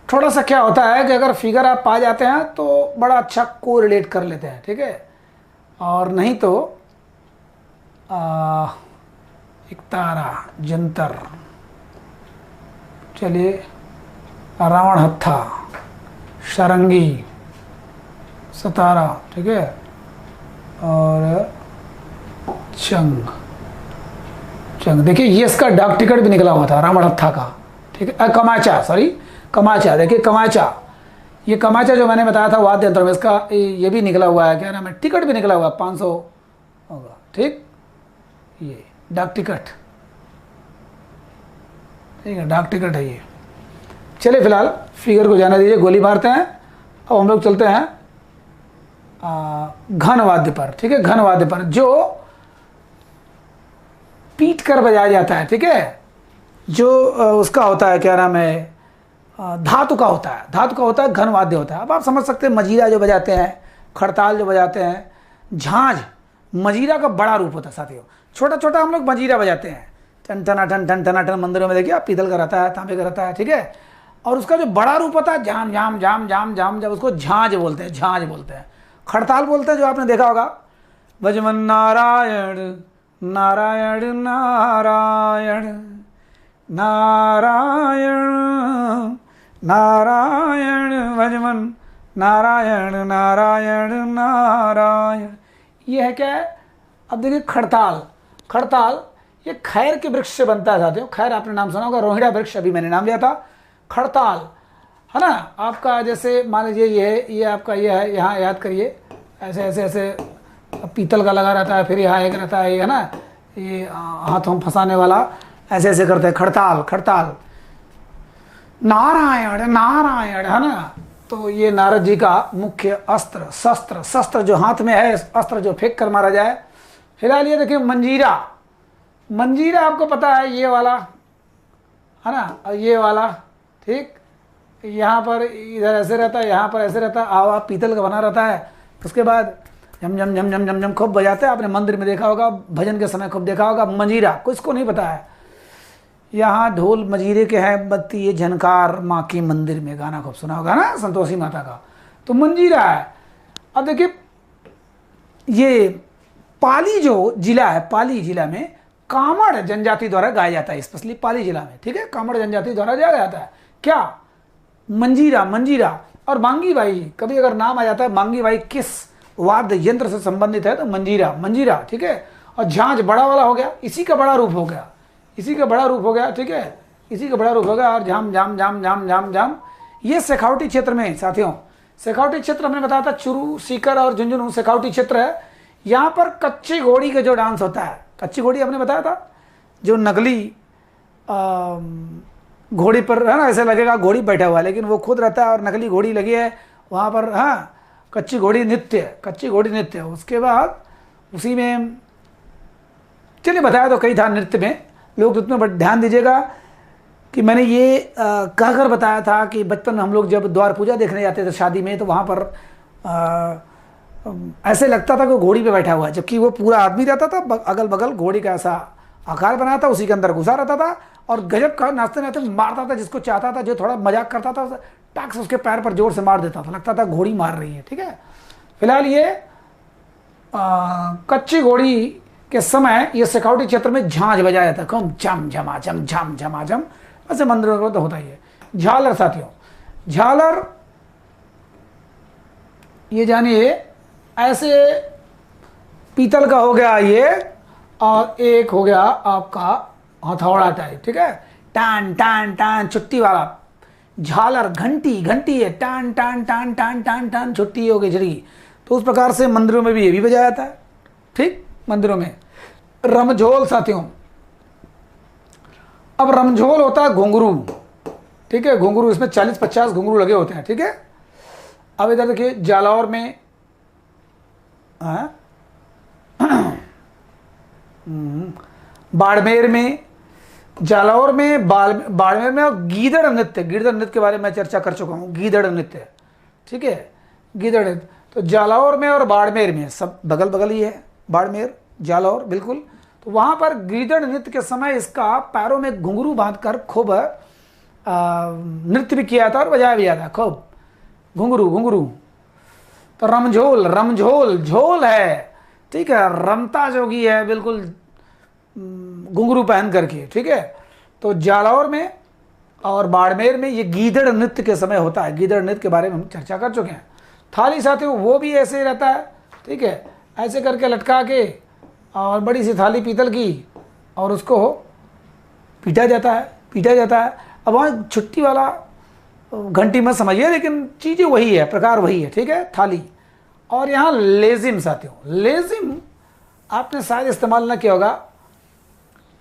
थोड़ा सा क्या होता है कि अगर फिगर आप पा जाते हैं तो बड़ा अच्छा कोरिलेट कर लेते हैं। ठीक है, और नहीं तो एक तारा, जंतर, चलिए रावण हत्था, सारंगी, सतारा। ठीक है, और चंग। चंग देखिए, ये इसका डाक टिकट भी निकला हुआ था रावण हत्था का। ठीक है, कमाचा, सॉरी कमाचा। देखिए कमाचा, ये कमाचा जो मैंने बताया था वाद्य यंत्र में, इसका ये भी निकला हुआ है। क्या नाम है? टिकट भी निकला हुआ है, 500 होगा। ठीक, ये डाक टिकट। ठीक है, डाक टिकट है ये। चलिए फिलहाल फिगर को जाने दीजिए, गोली मारते हैं। अब हम लोग चलते हैं घन वाद्य पर। ठीक है, घन वाद्य पर जो पीट कर बजाया जाता है। ठीक है, जो उसका होता है, क्या नाम है, धातु का होता है। धातु का होता है, घन वाद्य होता है। अब आप समझ सकते हैं मजीरा जो बजाते हैं, खड़ताल जो बजाते हैं, झांझ मंजीरा का बड़ा रूप होता है साथियों। छोटा छोटा हम लोग मंजीरा बजाते हैं, टन टना टन टन टना टन, मंदिरों में देखिए आप, पीतल का रहता है, तांबे का रहता है, ठीक है। और उसका जो बड़ा रूप होता है झाम झाम झाम झाम झाम, जब उसको झांझ बोलते हैं, झांझ बोलते हैं। खड़ताल बोलते हैं, जो आपने देखा होगा, भजमन नारायण नारायण नारायण नारायण नारायण, भजमन नारायण नारायण नारायण। ये है क्या है? अब देखिए खड़ताल। खड़ताल ये खैर के वृक्ष से बनता है साथियों। खैर आपने नाम सुना होगा, रोहिड़ा वृक्ष, अभी मैंने नाम लिया था। खड़ताल है ना आपका, जैसे मान लीजिए ये आपका ये है, यहाँ याद करिए, ऐसे ऐसे ऐसे पीतल का लगा रहता है, फिर यहाँ एक रहता है, ये है ना, ये हाथों फंसाने वाला, ऐसे ऐसे करते हैं। खड़ताल खड़ताल। नारायण नारायण है ना, तो ये नारद जी का मुख्य अस्त्र, शस्त्र, शस्त्र जो हाथ में है, अस्त्र जो फेंक कर मारा जाए। फिलहाल ये देखिए मंजीरा। मंजीरा आपको पता है, ये वाला है ना, और ये वाला, ठीक, यहाँ पर इधर ऐसे रहता है, यहाँ पर ऐसे रहता है, आवा पीतल का बना रहता है। उसके बाद झम झम झम झम झम झम खूब बजाते हैं, आपने मंदिर में देखा होगा, भजन के समय खूब देखा होगा। मंजीरा किसको नहीं पता है। यहाँ ढोल मजीरे के हैं, बत्ती ये झनकार माँ के मंदिर में, गाना खूब सुना होगा ना, संतोषी माता का, तो मंजीरा है। अब देखिए ये पाली जो जिला है, पाली जिला में कामड़ जनजाति द्वारा गाया जाता है, स्पेशली पाली जिला में, ठीक है, कामड़ जनजाति द्वारा गाया जाता है। क्या? मंजीरा। मंजीरा और मांगी बाई, कभी अगर नाम आ जाता है मांगी बाई किस वाद्य यंत्र से संबंधित है तो मंजीरा, मंजीरा, ठीक है। और झांझ बड़ा वाला हो गया, इसी का बड़ा रूप हो गया, इसी का बड़ा रूप हो गया, ठीक है, इसी का बड़ा रूप हो गया। और झाम झाम झाम झाम झाम झाम, ये शेखावटी क्षेत्र में साथियों, शेखावटी क्षेत्र हमने बताया था, चुरू, सीकर और झुंझुनू शेखावटी क्षेत्र है। यहाँ पर कच्ची घोड़ी का जो डांस होता है, कच्ची घोड़ी हमने बताया था, जो नकली घोड़ी पर है ना, ऐसे लगेगा घोड़ी बैठा हुआ है, लेकिन वो खुद रहता है और नकली घोड़ी लगी है वहाँ पर। हाँ, कच्ची घोड़ी नृत्य, कच्ची घोड़ी नृत्य। उसके बाद उसी में चलिए बताया तो कई था नृत्य में, लोग उसमें बट ध्यान दीजिएगा कि मैंने ये कहकर बताया था कि बचपन में हम लोग जब द्वार पूजा देखने जाते थे शादी में, तो वहाँ पर ऐसे लगता था कि घोड़ी पे बैठा हुआ है, जबकि वो पूरा आदमी रहता था, अगल बगल घोड़ी का ऐसा आकार बनाया था, उसी के अंदर घुसा रहता था और गजब का नाचते नाचते मारता था जिसको चाहता था। जो थोड़ा मजाक करता था टाक से उसके पैर पर जोर से मार देता था, लगता था घोड़ी मार रही है, ठीक है। फिलहाल ये कच्ची घोड़ी के समय ये शेखावटी क्षेत्र में झांझ बजाया जाता है, कम झम झमाझम झम झमाझम, ऐसे मंदिरों में तो होता ही है। झालर साथियों, झालर ये जानिए ऐसे पीतल का हो गया ये, और एक हो गया आपका हथौड़ा टाइप, ठीक है, टान टान टान छुट्टी वाला। झालर घंटी, घंटी है, टान टान टान टान टान टान, छुट्टी हो गई झड़ी। तो उस प्रकार से मंदिरों में भी ये भी बजाया जाता है, ठीक, मंदिरों में। रमझोल साथियों, अब रमझोल होता है घुंघरू, ठीक है, घुंघरू, इसमें 40-50 घुंघरू लगे होते हैं, ठीक है। अब इधर देखिए जालौर में बाड़मेर में, जालौर में, बाड़मेर में, और गीदड़ नृत्य, गीदड़ नृत्य के बारे में चर्चा कर चुका हूँ, गीदड़ नृत्य, ठीक है, गीदड़ नृत्य। तो जालौर में और बाड़मेर में, सब बगल बगल ही है, बाड़मेर जालौर बिल्कुल। तो वहाँ पर गीदड़ नृत्य के समय इसका पैरों में घुंघरू बांधकर खूब नृत्य भी किया था और बजाया भी जाता खूब, घुंघरू घुंघरू। तो रमझोल, रमझोल झोल है, ठीक है, रमता जोगी है बिल्कुल घुंघरू पहन करके, ठीक है। तो जालौर में और बाड़मेर में ये गीदड़ नृत्य के समय होता है। गीदड़ नृत्य के बारे में हम चर्चा कर चुके हैं। थाली साथियों वो भी ऐसे ही रहता है, ठीक है, ऐसे करके लटका के, और बड़ी सी थाली पीतल की, और उसको पीटा जाता है, पीटा जाता है। अब वहाँ छुट्टी वाला घंटी मत समझिए, लेकिन चीज़ें वही है, प्रकार वही है, ठीक है, थाली। और यहाँ लेजिम साथियों, लेजिम आपने शायद इस्तेमाल न किया होगा।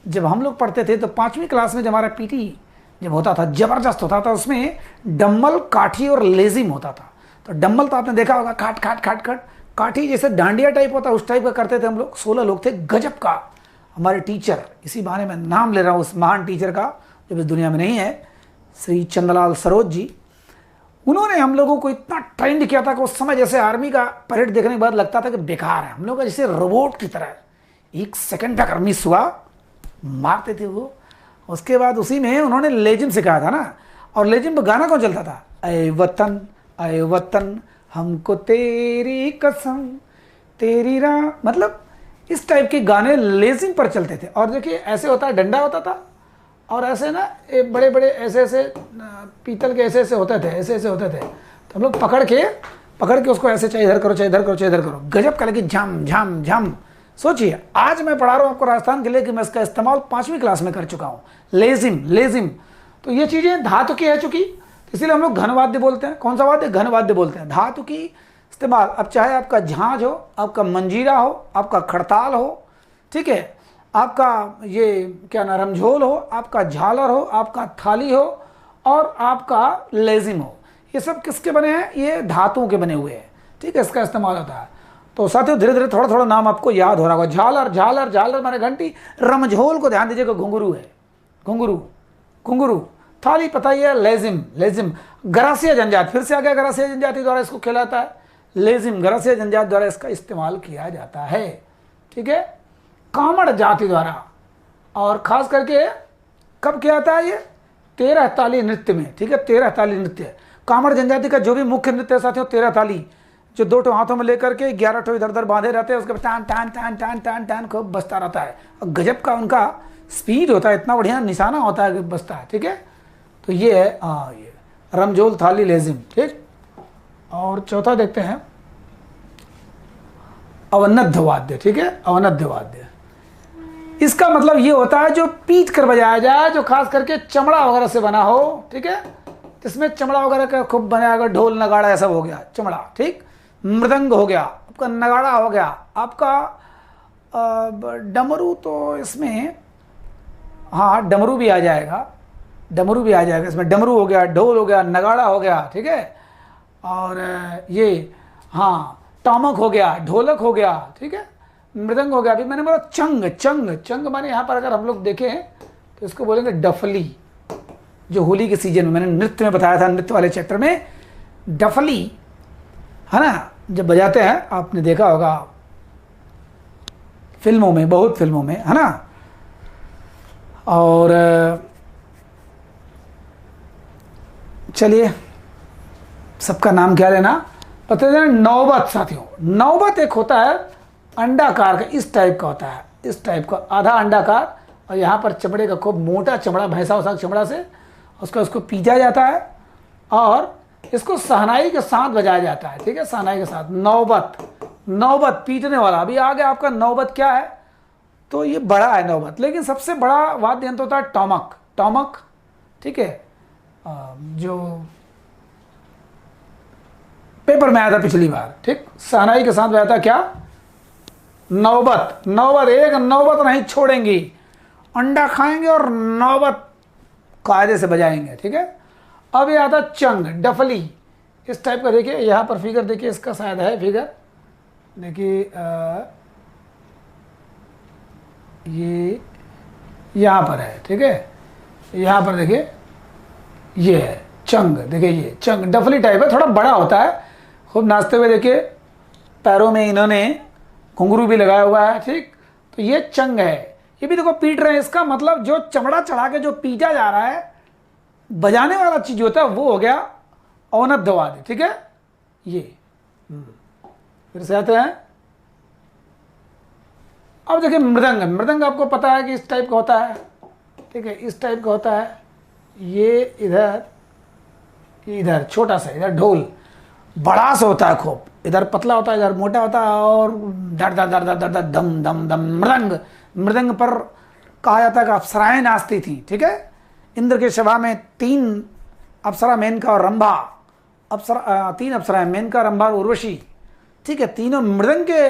जब हम लोग पढ़ते थे तो 5वीं क्लास में जब हमारा पीटी जब होता था, ज़बरदस्त होता था, उसमें डम्बल, काठी और लेजिम होता था। तो डम्बल तो आपने देखा होगा, खाट खाट खाट खाट, काठी जैसे डांडिया टाइप होता है उस टाइप का करते थे हम लोग। 16 लोग थे, गजब का हमारे टीचर, इसी बहाने में नाम ले रहा हूँ उस महान टीचर का जो इस दुनिया में नहीं है, श्री चंद्रलाल सरोज जी। उन्होंने हम लोगों को इतना ट्रेंड किया था कि उस समय जैसे आर्मी का परेड देखने के बाद लगता था कि बेकार है, हम लोग जैसे रोबोट की तरह 1 सेकंड तक मिस हुआ मारते थे वो। उसके बाद उसी में उन्होंने लेजिम सिखाया था ना, और लेजिम में गाना कौन चलता था, ऐ वतन हमको तेरी कसम तेरी राह, मतलब इस टाइप के गाने लेजिम पर चलते थे। और देखिए ऐसे होता है, डंडा होता था और ऐसे ना बड़े बड़े ऐसे ऐसे पीतल के ऐसे ऐसे होते थे, ऐसे ऐसे होते थे, तो हम लोग पकड़ के उसको ऐसे चाहे इधर करो चाहे इधर करो चाहे इधर करो, गजब का लगी झम झम झम। सोचिए आज मैं पढ़ा रहा हूँ आपको राजस्थान के लिए कि मैं इसका इस्तेमाल 5वीं क्लास में कर चुका हूँ, लेजिम। तो ये चीज़ें धातु की है चूंकि, इसीलिए हम लोग घनवाद्य बोलते हैं। कौन सा वाद्य, घनवाद्य बोलते हैं। धातु की इस्तेमाल, अब चाहे आपका झांझ हो, आपका मंजीरा हो, आपका खड़ताल हो, ठीक है, आपका ये क्या ना रमझोल हो, आपका झालर हो, आपका थाली हो और आपका लेजिम हो, ये सब किसके बने हैं, ये धातुओं के बने हुए हैं, ठीक है, इसका इस्तेमाल होता है। तो साथियों धीरे धीरे थोड़ा थोड़ा नाम आपको याद हो रहा होगा। झालर, झालर झालर माने घंटी, रमझोल को ध्यान दीजिएगा घुंघरू है, घुंघरू। थाली पता ही है, लेजिम। गरासिया जनजात, फिर से आ गया, गरासिया जनजाति द्वारा इसको कहलाता है लेजिम, गरासिया जनजात द्वारा इसका इस्तेमाल किया जाता है, ठीक है, कामड़ जाति द्वारा। और खास करके कब किया जाता है ये, 13 ताली नृत्य में, ठीक है, 13 ताली नृत्य। कामड़ जनजाति का जो भी मुख्य नृत्य है साथियों 13 ताली, जो 2 ठो हाथों में लेकर के 11 ठो इधर उधर बांधे रहते हैं, उसके बाद टान टान टान टान टान टान खूब बजता रहता है, और गजब का उनका स्पीड होता है, इतना बढ़िया निशाना होता है कि बजता है, ठीक है। तो ये है ये रमझोल, थाली, लेजिम, ठीक। और चौथा देखते हैं अवनद्ध वाद्य, ठीक है, अवनद्ध वाद्य। इसका मतलब ये होता है जो पीट कर बजाया जाए, जो खास करके चमड़ा वगैरह से बना हो, ठीक है, इसमें चमड़ा वगैरह का खूब बनाया गया, ढोल नगाड़ा ऐसा हो गया, चमड़ा, ठीक, मृदंग हो गया, आपका नगाड़ा हो गया, आपका डमरू, तो इसमें हाँ डमरू भी आ जाएगा, इसमें डमरू हो गया, ढोल हो गया, नगाड़ा हो गया, ठीक है, और ये हाँ टॉमक हो गया, ढोलक हो गया, ठीक है, मृदंग हो गया। अभी मैंने बोला चंग माने यहाँ पर अगर हम लोग देखें तो इसको बोलेंगे डफली, जो होली के सीजन में मैंने नृत्य में बताया था, नृत्य वाले चैप्टर में डफली है ना, जब बजाते हैं आपने देखा होगा फिल्मों में, बहुत फिल्मों में, है ना। और चलिए सबका नाम क्या लेना पता है, नौबत साथियों। नौबत एक होता है अंडाकार का, इस टाइप का होता है, इस टाइप का आधा अंडाकार, और यहाँ पर चमड़े का खूब मोटा चमड़ा, भैंसा वैसा चमड़ा से उसको पीटा जाता है और इसको सहनाई के साथ बजाया जाता है, ठीक है, सहनाई के साथ। नौबत पीटने वाला। अभी आगे आपका नौबत क्या है, तो ये बड़ा है नौबत, लेकिन सबसे बड़ा वाद्य यंत्र होता है टॉमक, ठीक है, जो पेपर में आया था पिछली बार, ठीक, सहनाई के साथ बजाता क्या, नौबत। एक नौबत नहीं छोड़ेंगी, अंडा खाएंगे और नौबत कायदे से बजाएंगे, ठीक है। अब ये आता चंग, डफली, इस टाइप का। देखिए यहाँ पर फिगर देखिए, इसका शायद है फिगर, देखिए ये यहाँ पर है, ठीक है, यहाँ पर देखिए ये है चंग, देखिए ये चंग डफली टाइप है, थोड़ा बड़ा होता है, खूब नाचते हुए देखिए, पैरों में इन्होंने घुंघरू भी लगाया हुआ है, ठीक। तो ये चंग है, ये भी देखो पीट रहे हैं, इसका मतलब जो चमड़ा चढ़ा के जो पीटा जा रहा है, बजाने वाला चीज होता है, वो हो गया अवनद्ध वाद्य, ठीक है। ये फिर से आते हैं, अब देखिए मृदंग आपको पता है कि इस टाइप का होता है, ठीक है, इस टाइप का होता है, ये इधर छोटा सा, इधर ढोल बड़ा सा होता है, खूब इधर पतला होता है, इधर मोटा होता है, और धड़ धड़ धड़ धड़ धड़ धम धम धम। मृदंग पर कहा जाता है कि अप्सराएं नाचती थी, ठीक है। इंद्र की सभा में 3 अप्सरा, मेनका और रंभा, 3 अप्सराएं, मेनका, रंभा और उर्वशी, ठीक है, तीनों मृदंग के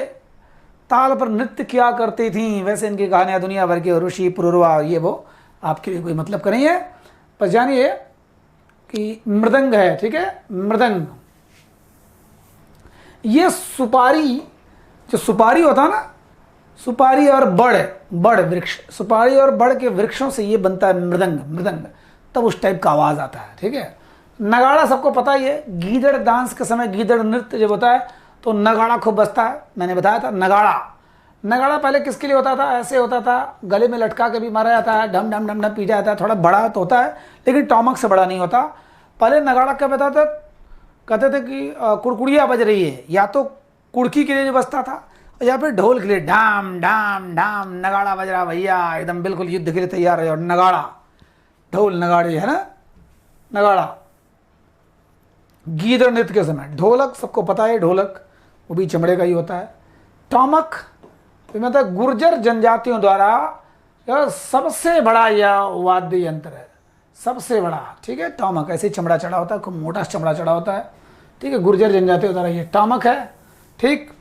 ताल पर नृत्य किया करती थी। वैसे इनकी कहानियां दुनिया भर की, ऋषि, पुरुरवा, ये वो आपके लिए कोई मतलब का नहीं है, पर जानिए कि मृदंग है, ठीक है, मृदंग। ये सुपारी, जो सुपारी होता है ना, सुपारी और बड़ वृक्ष, सुपारी और बड़ के वृक्षों से ये बनता है मृदंग, तब उस टाइप का आवाज आता है, ठीक है। नगाड़ा सबको पता ही है, गीदड़ डांस के समय, गीदड़ नृत्य जब होता है तो नगाड़ा खूब बजता है। मैंने बताया था नगाड़ा, नगाड़ा पहले किसके लिए होता था? ऐसे होता था, गले में लटका के भी मारा जाता है, ढम ढम ढम ढम पीटा जाता है, थोड़ा बड़ा तो होता है लेकिन टॉमक से बड़ा नहीं होता। पहले नगाड़ा क्या बता था, कहते थे कि कुड़कुड़िया बज रही है, या तो कुड़की के लिए जो बजता था या फिर ढोल के लिए, ढाम ढाम ढाम नगाड़ा बज रहा भैया, एकदम बिल्कुल युद्ध के लिए तैयार है। और नगाड़ा, ढोल नगाड़े है ना, नगाड़ा। गीदड़ नृत्य के समय ढोलक सबको पता है, ढोलक वो भी चमड़े का ही होता है। टॉमक तो मतलब गुर्जर जनजातियों द्वारा यह सबसे बड़ा यह वाद्य यंत्र है, सबसे बड़ा, ठीक है। टॉमक ऐसे चमड़ा चढ़ा होता है, खूब मोटा चमड़ा चढ़ा होता है, ठीक है। गुर्जर जनजातियों द्वारा ये टॉमक है, ठीक।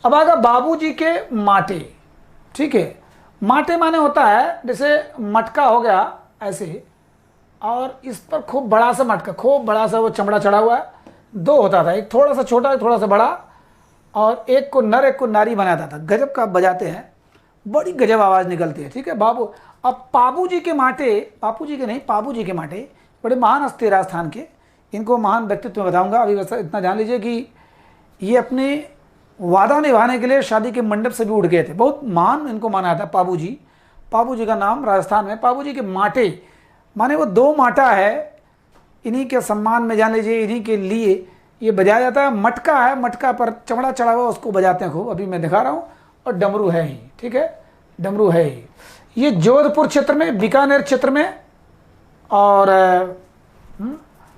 अब आगा बाबूजी के माटे, ठीक है। माटे माने होता है जैसे मटका हो गया ऐसे, और इस पर खूब बड़ा सा मटका, खूब बड़ा सा वो चमड़ा चढ़ा हुआ है। दो होता था, एक थोड़ा सा छोटा, एक थोड़ा सा बड़ा, और एक को नर एक को नारी बनाता था। गजब का बजाते हैं, बड़ी गजब आवाज़ निकलती है, ठीक है। बाबू, अब बाबूजी के माटे, बापूजी के नहीं, बाबूजी के माटे बड़े महान हस्ती राजस्थान के, इनको महान व्यक्तित्व में बताऊंगा। अभी बस इतना जान लीजिए कि ये अपने वादा निभाने के लिए शादी के मंडप से भी उठ गए थे, बहुत महान इनको माना था बाबूजी। बाबूजी का नाम राजस्थान में बाबूजी के माटे माने वो दो माटा है, इन्हीं के सम्मान में जान लीजिए, इन्हीं के लिए ये बजाया जाता है। मटका है, मटका पर चमड़ा चढ़ा हुआ उसको बजाते हैं खूब, अभी मैं दिखा रहा हूँ। और डमरू है ही, ठीक है, डमरू है ही। ये जोधपुर क्षेत्र में, बीकानेर क्षेत्र में और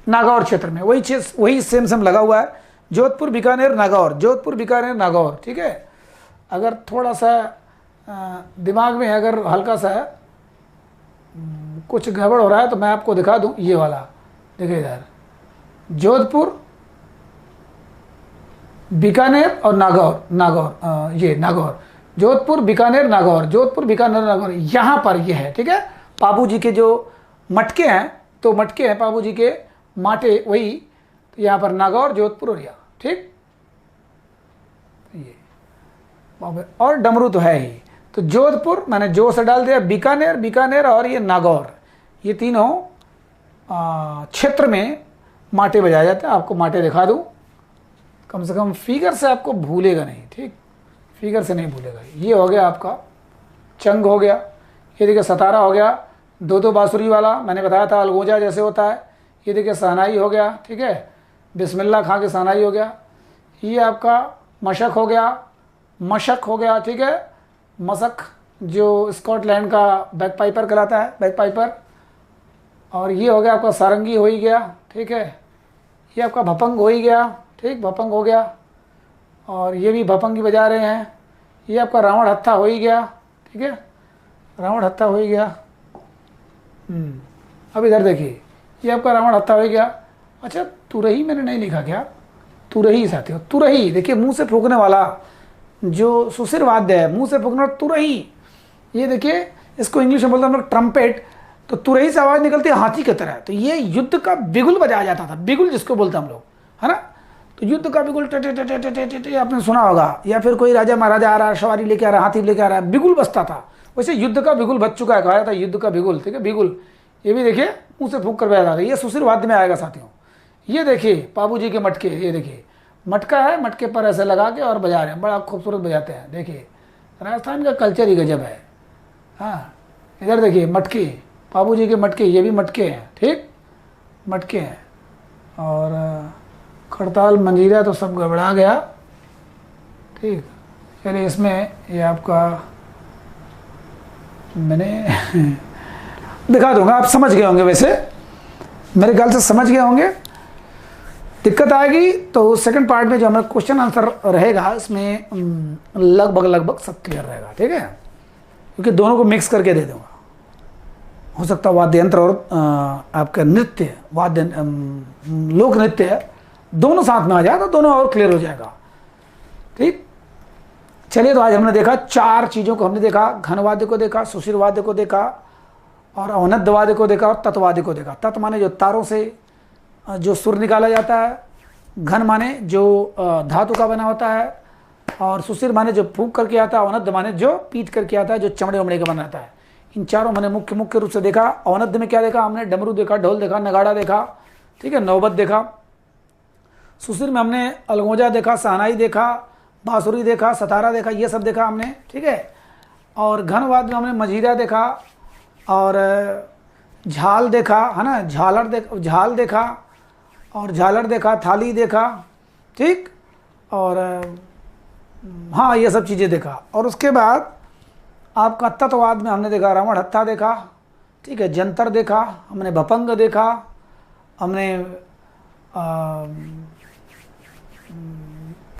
नागौर क्षेत्र में वही सेम सेम लगा हुआ है। जोधपुर बीकानेर नागौर, जोधपुर बीकानेर नागौर, ठीक है। अगर थोड़ा सा दिमाग में अगर हल्का सा कुछ गड़बड़ हो रहा है तो मैं आपको दिखा दूं, ये वाला देखिए इधर, जोधपुर बीकानेर और नागौर, ये नागौर, जोधपुर बीकानेर नागौर, जोधपुर बीकानेर नागौर, यहाँ पर ये है, ठीक है। बाबूजी के जो मटके हैं, तो मटके हैं बाबूजी के माटे, वही तो यहाँ पर नागौर, जोधपुर और यहाँ, ठीक। ये और डमरू तो है ही। तो जोधपुर मैंने जो से डाल दिया, बीकानेर, बीकानेर और ये नागौर, ये तीनों क्षेत्र में माटे बजाए जाते हैं। आपको माटे दिखा दूं, कम से कम फिगर से आपको भूलेगा नहीं, ठीक, फिगर से नहीं भूलेगा। ये हो गया आपका चंग हो गया, ये देखिए सतारा हो गया, दो दो बांसुरी वाला, मैंने बताया था अलगोजा जैसे होता है। ये देखिए सहनाई हो गया, ठीक है, बिस्मिल्लाह खां के सहनाई हो गया। ये आपका मशक हो गया, मशक हो गया, ठीक है, मशक जो स्कॉटलैंड का बैक पाइपर कहलाता है, बैक पाइपर। और ये हो गया आपका सारंगी हो ही गया, ठीक है। ये आपका भपंग हो ही गया, ठीक, भपंग हो गया, और ये भी भपंग ही बजा रहे हैं। ये आपका रावण हत्था हो ही गया, ठीक है, रावण हत्था हो ही गया। अब इधर देखिए, ये आपका रावण हत्था हो ही गया। अच्छा, तुरही मैंने नहीं लिखा क्या? तुरही साथियों, तुरही देखिए, मुंह से फूकने वाला जो सुशिर वाद्य है, मुंह से फूकने वाला तुरही। ये देखिए, इसको इंग्लिश में बोलते हैं हम लोग ट्रम्पेट। तो तुरही से आवाज़ निकलती है हाथी की तरह। तो ये युद्ध का बिगुल बजाया जाता था, बिगुल जिसको बोलते हैं हम लोग, है ना। तो युद्ध का बिगुल टे टे टे टे टे टे टे आपने सुना होगा, या फिर कोई राजा महाराजा आ रहा है, सवारी लेके आ रहा है, हाथी लेके आ रहा है, बिगुल बजता था। वैसे युद्ध का बिगुल बज चुका है, कहा जाता है युद्ध का बिगुल, ठीक है, बिगुल। ये भी देखिए मुँह से फूक कर बजाया जाता है। ये सुशिर वाद्य में आएगा साथियों। ये देखिए बाबूजी के मटके, ये देखिए मटका है, मटके पर ऐसे लगा के और बजा रहे हैं, बड़ा खूबसूरत बजाते हैं। देखिए राजस्थान का कल्चर ही गजब है। हाँ, इधर देखिए मटके, बाबूजी के मटके, ये भी मटके हैं, ठीक, मटके हैं। और खड़ताल मंजीरा तो सब गड़बड़ा गया, ठीक। चलिए इसमें ये आपका मैंने दिखा दूंगा, आप समझ गए होंगे, वैसे मेरे ख्याल से समझ गए होंगे। दिक्कत आएगी तो सेकंड पार्ट में जो हमारा क्वेश्चन आंसर रहेगा, इसमें लगभग सब क्लियर रहेगा, ठीक है, क्योंकि दोनों को मिक्स करके दे दूंगा। हो सकता है वाद्य यंत्र और आपका नृत्य, वाद्य लोक नृत्य दोनों साथ में आ जाए तो दोनों और क्लियर हो जाएगा, ठीक। चलिए, तो आज हमने देखा 4 चीज़ों को हमने देखा, घनवाद्य को देखा, सुशिर वाद्य को देखा, और अवनद्ध वाद्य को देखा, और तत्वाद्य को देखा। तत् माने जो तारों से जो सुर निकाला जाता है, घन माने जो धातु का बना होता है, और सुशिर माने जो फूंक करके आता है, अवनद्ध माने जो पीट करके आता है, जो चमड़े वमड़े का बनाता है। इन चारों मैंने मुख्य रूप से देखा। अवनद्ध में क्या देखा हमने? डमरू देखा, ढोल देखा, नगाड़ा देखा, ठीक है, नौबत देखा। सुशीर में हमने अलगोजा देखा, शहनाई देखा, बांसुरी देखा, सतारा देखा, ये सब देखा हमने, ठीक है। और घनवाद्य में हमने मजीरा देखा और झाल देखा, है ना, झाल देखा और झालर देखा, थाली देखा, ठीक। और हाँ, ये सब चीज़ें देखा। और उसके बाद आपका तत्ववाद में हमने देखा रावण हत्था देखा, ठीक है, जंतर देखा, हमने भपंग देखा, हमने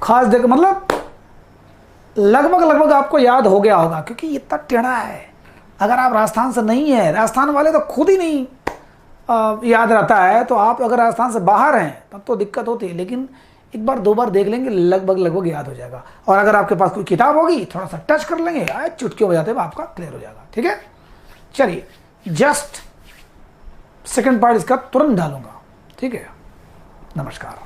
खास देखा, मतलब लगभग आपको याद हो गया होगा, क्योंकि ये इतना टेढ़ा है। अगर आप राजस्थान से नहीं है, राजस्थान वाले तो खुद ही नहीं याद रहता है, तो आप अगर राजस्थान से बाहर हैं तब तो दिक्कत होती है, लेकिन एक बार 2 बार देख लेंगे लगभग याद हो जाएगा। और अगर आपके पास कोई किताब होगी, थोड़ा सा टच कर लेंगे, चुटकियों बजाते हुए आपका क्लियर हो जाएगा, ठीक है। चलिए, जस्ट सेकंड पार्ट इसका तुरंत डालूंगा, ठीक है। नमस्कार।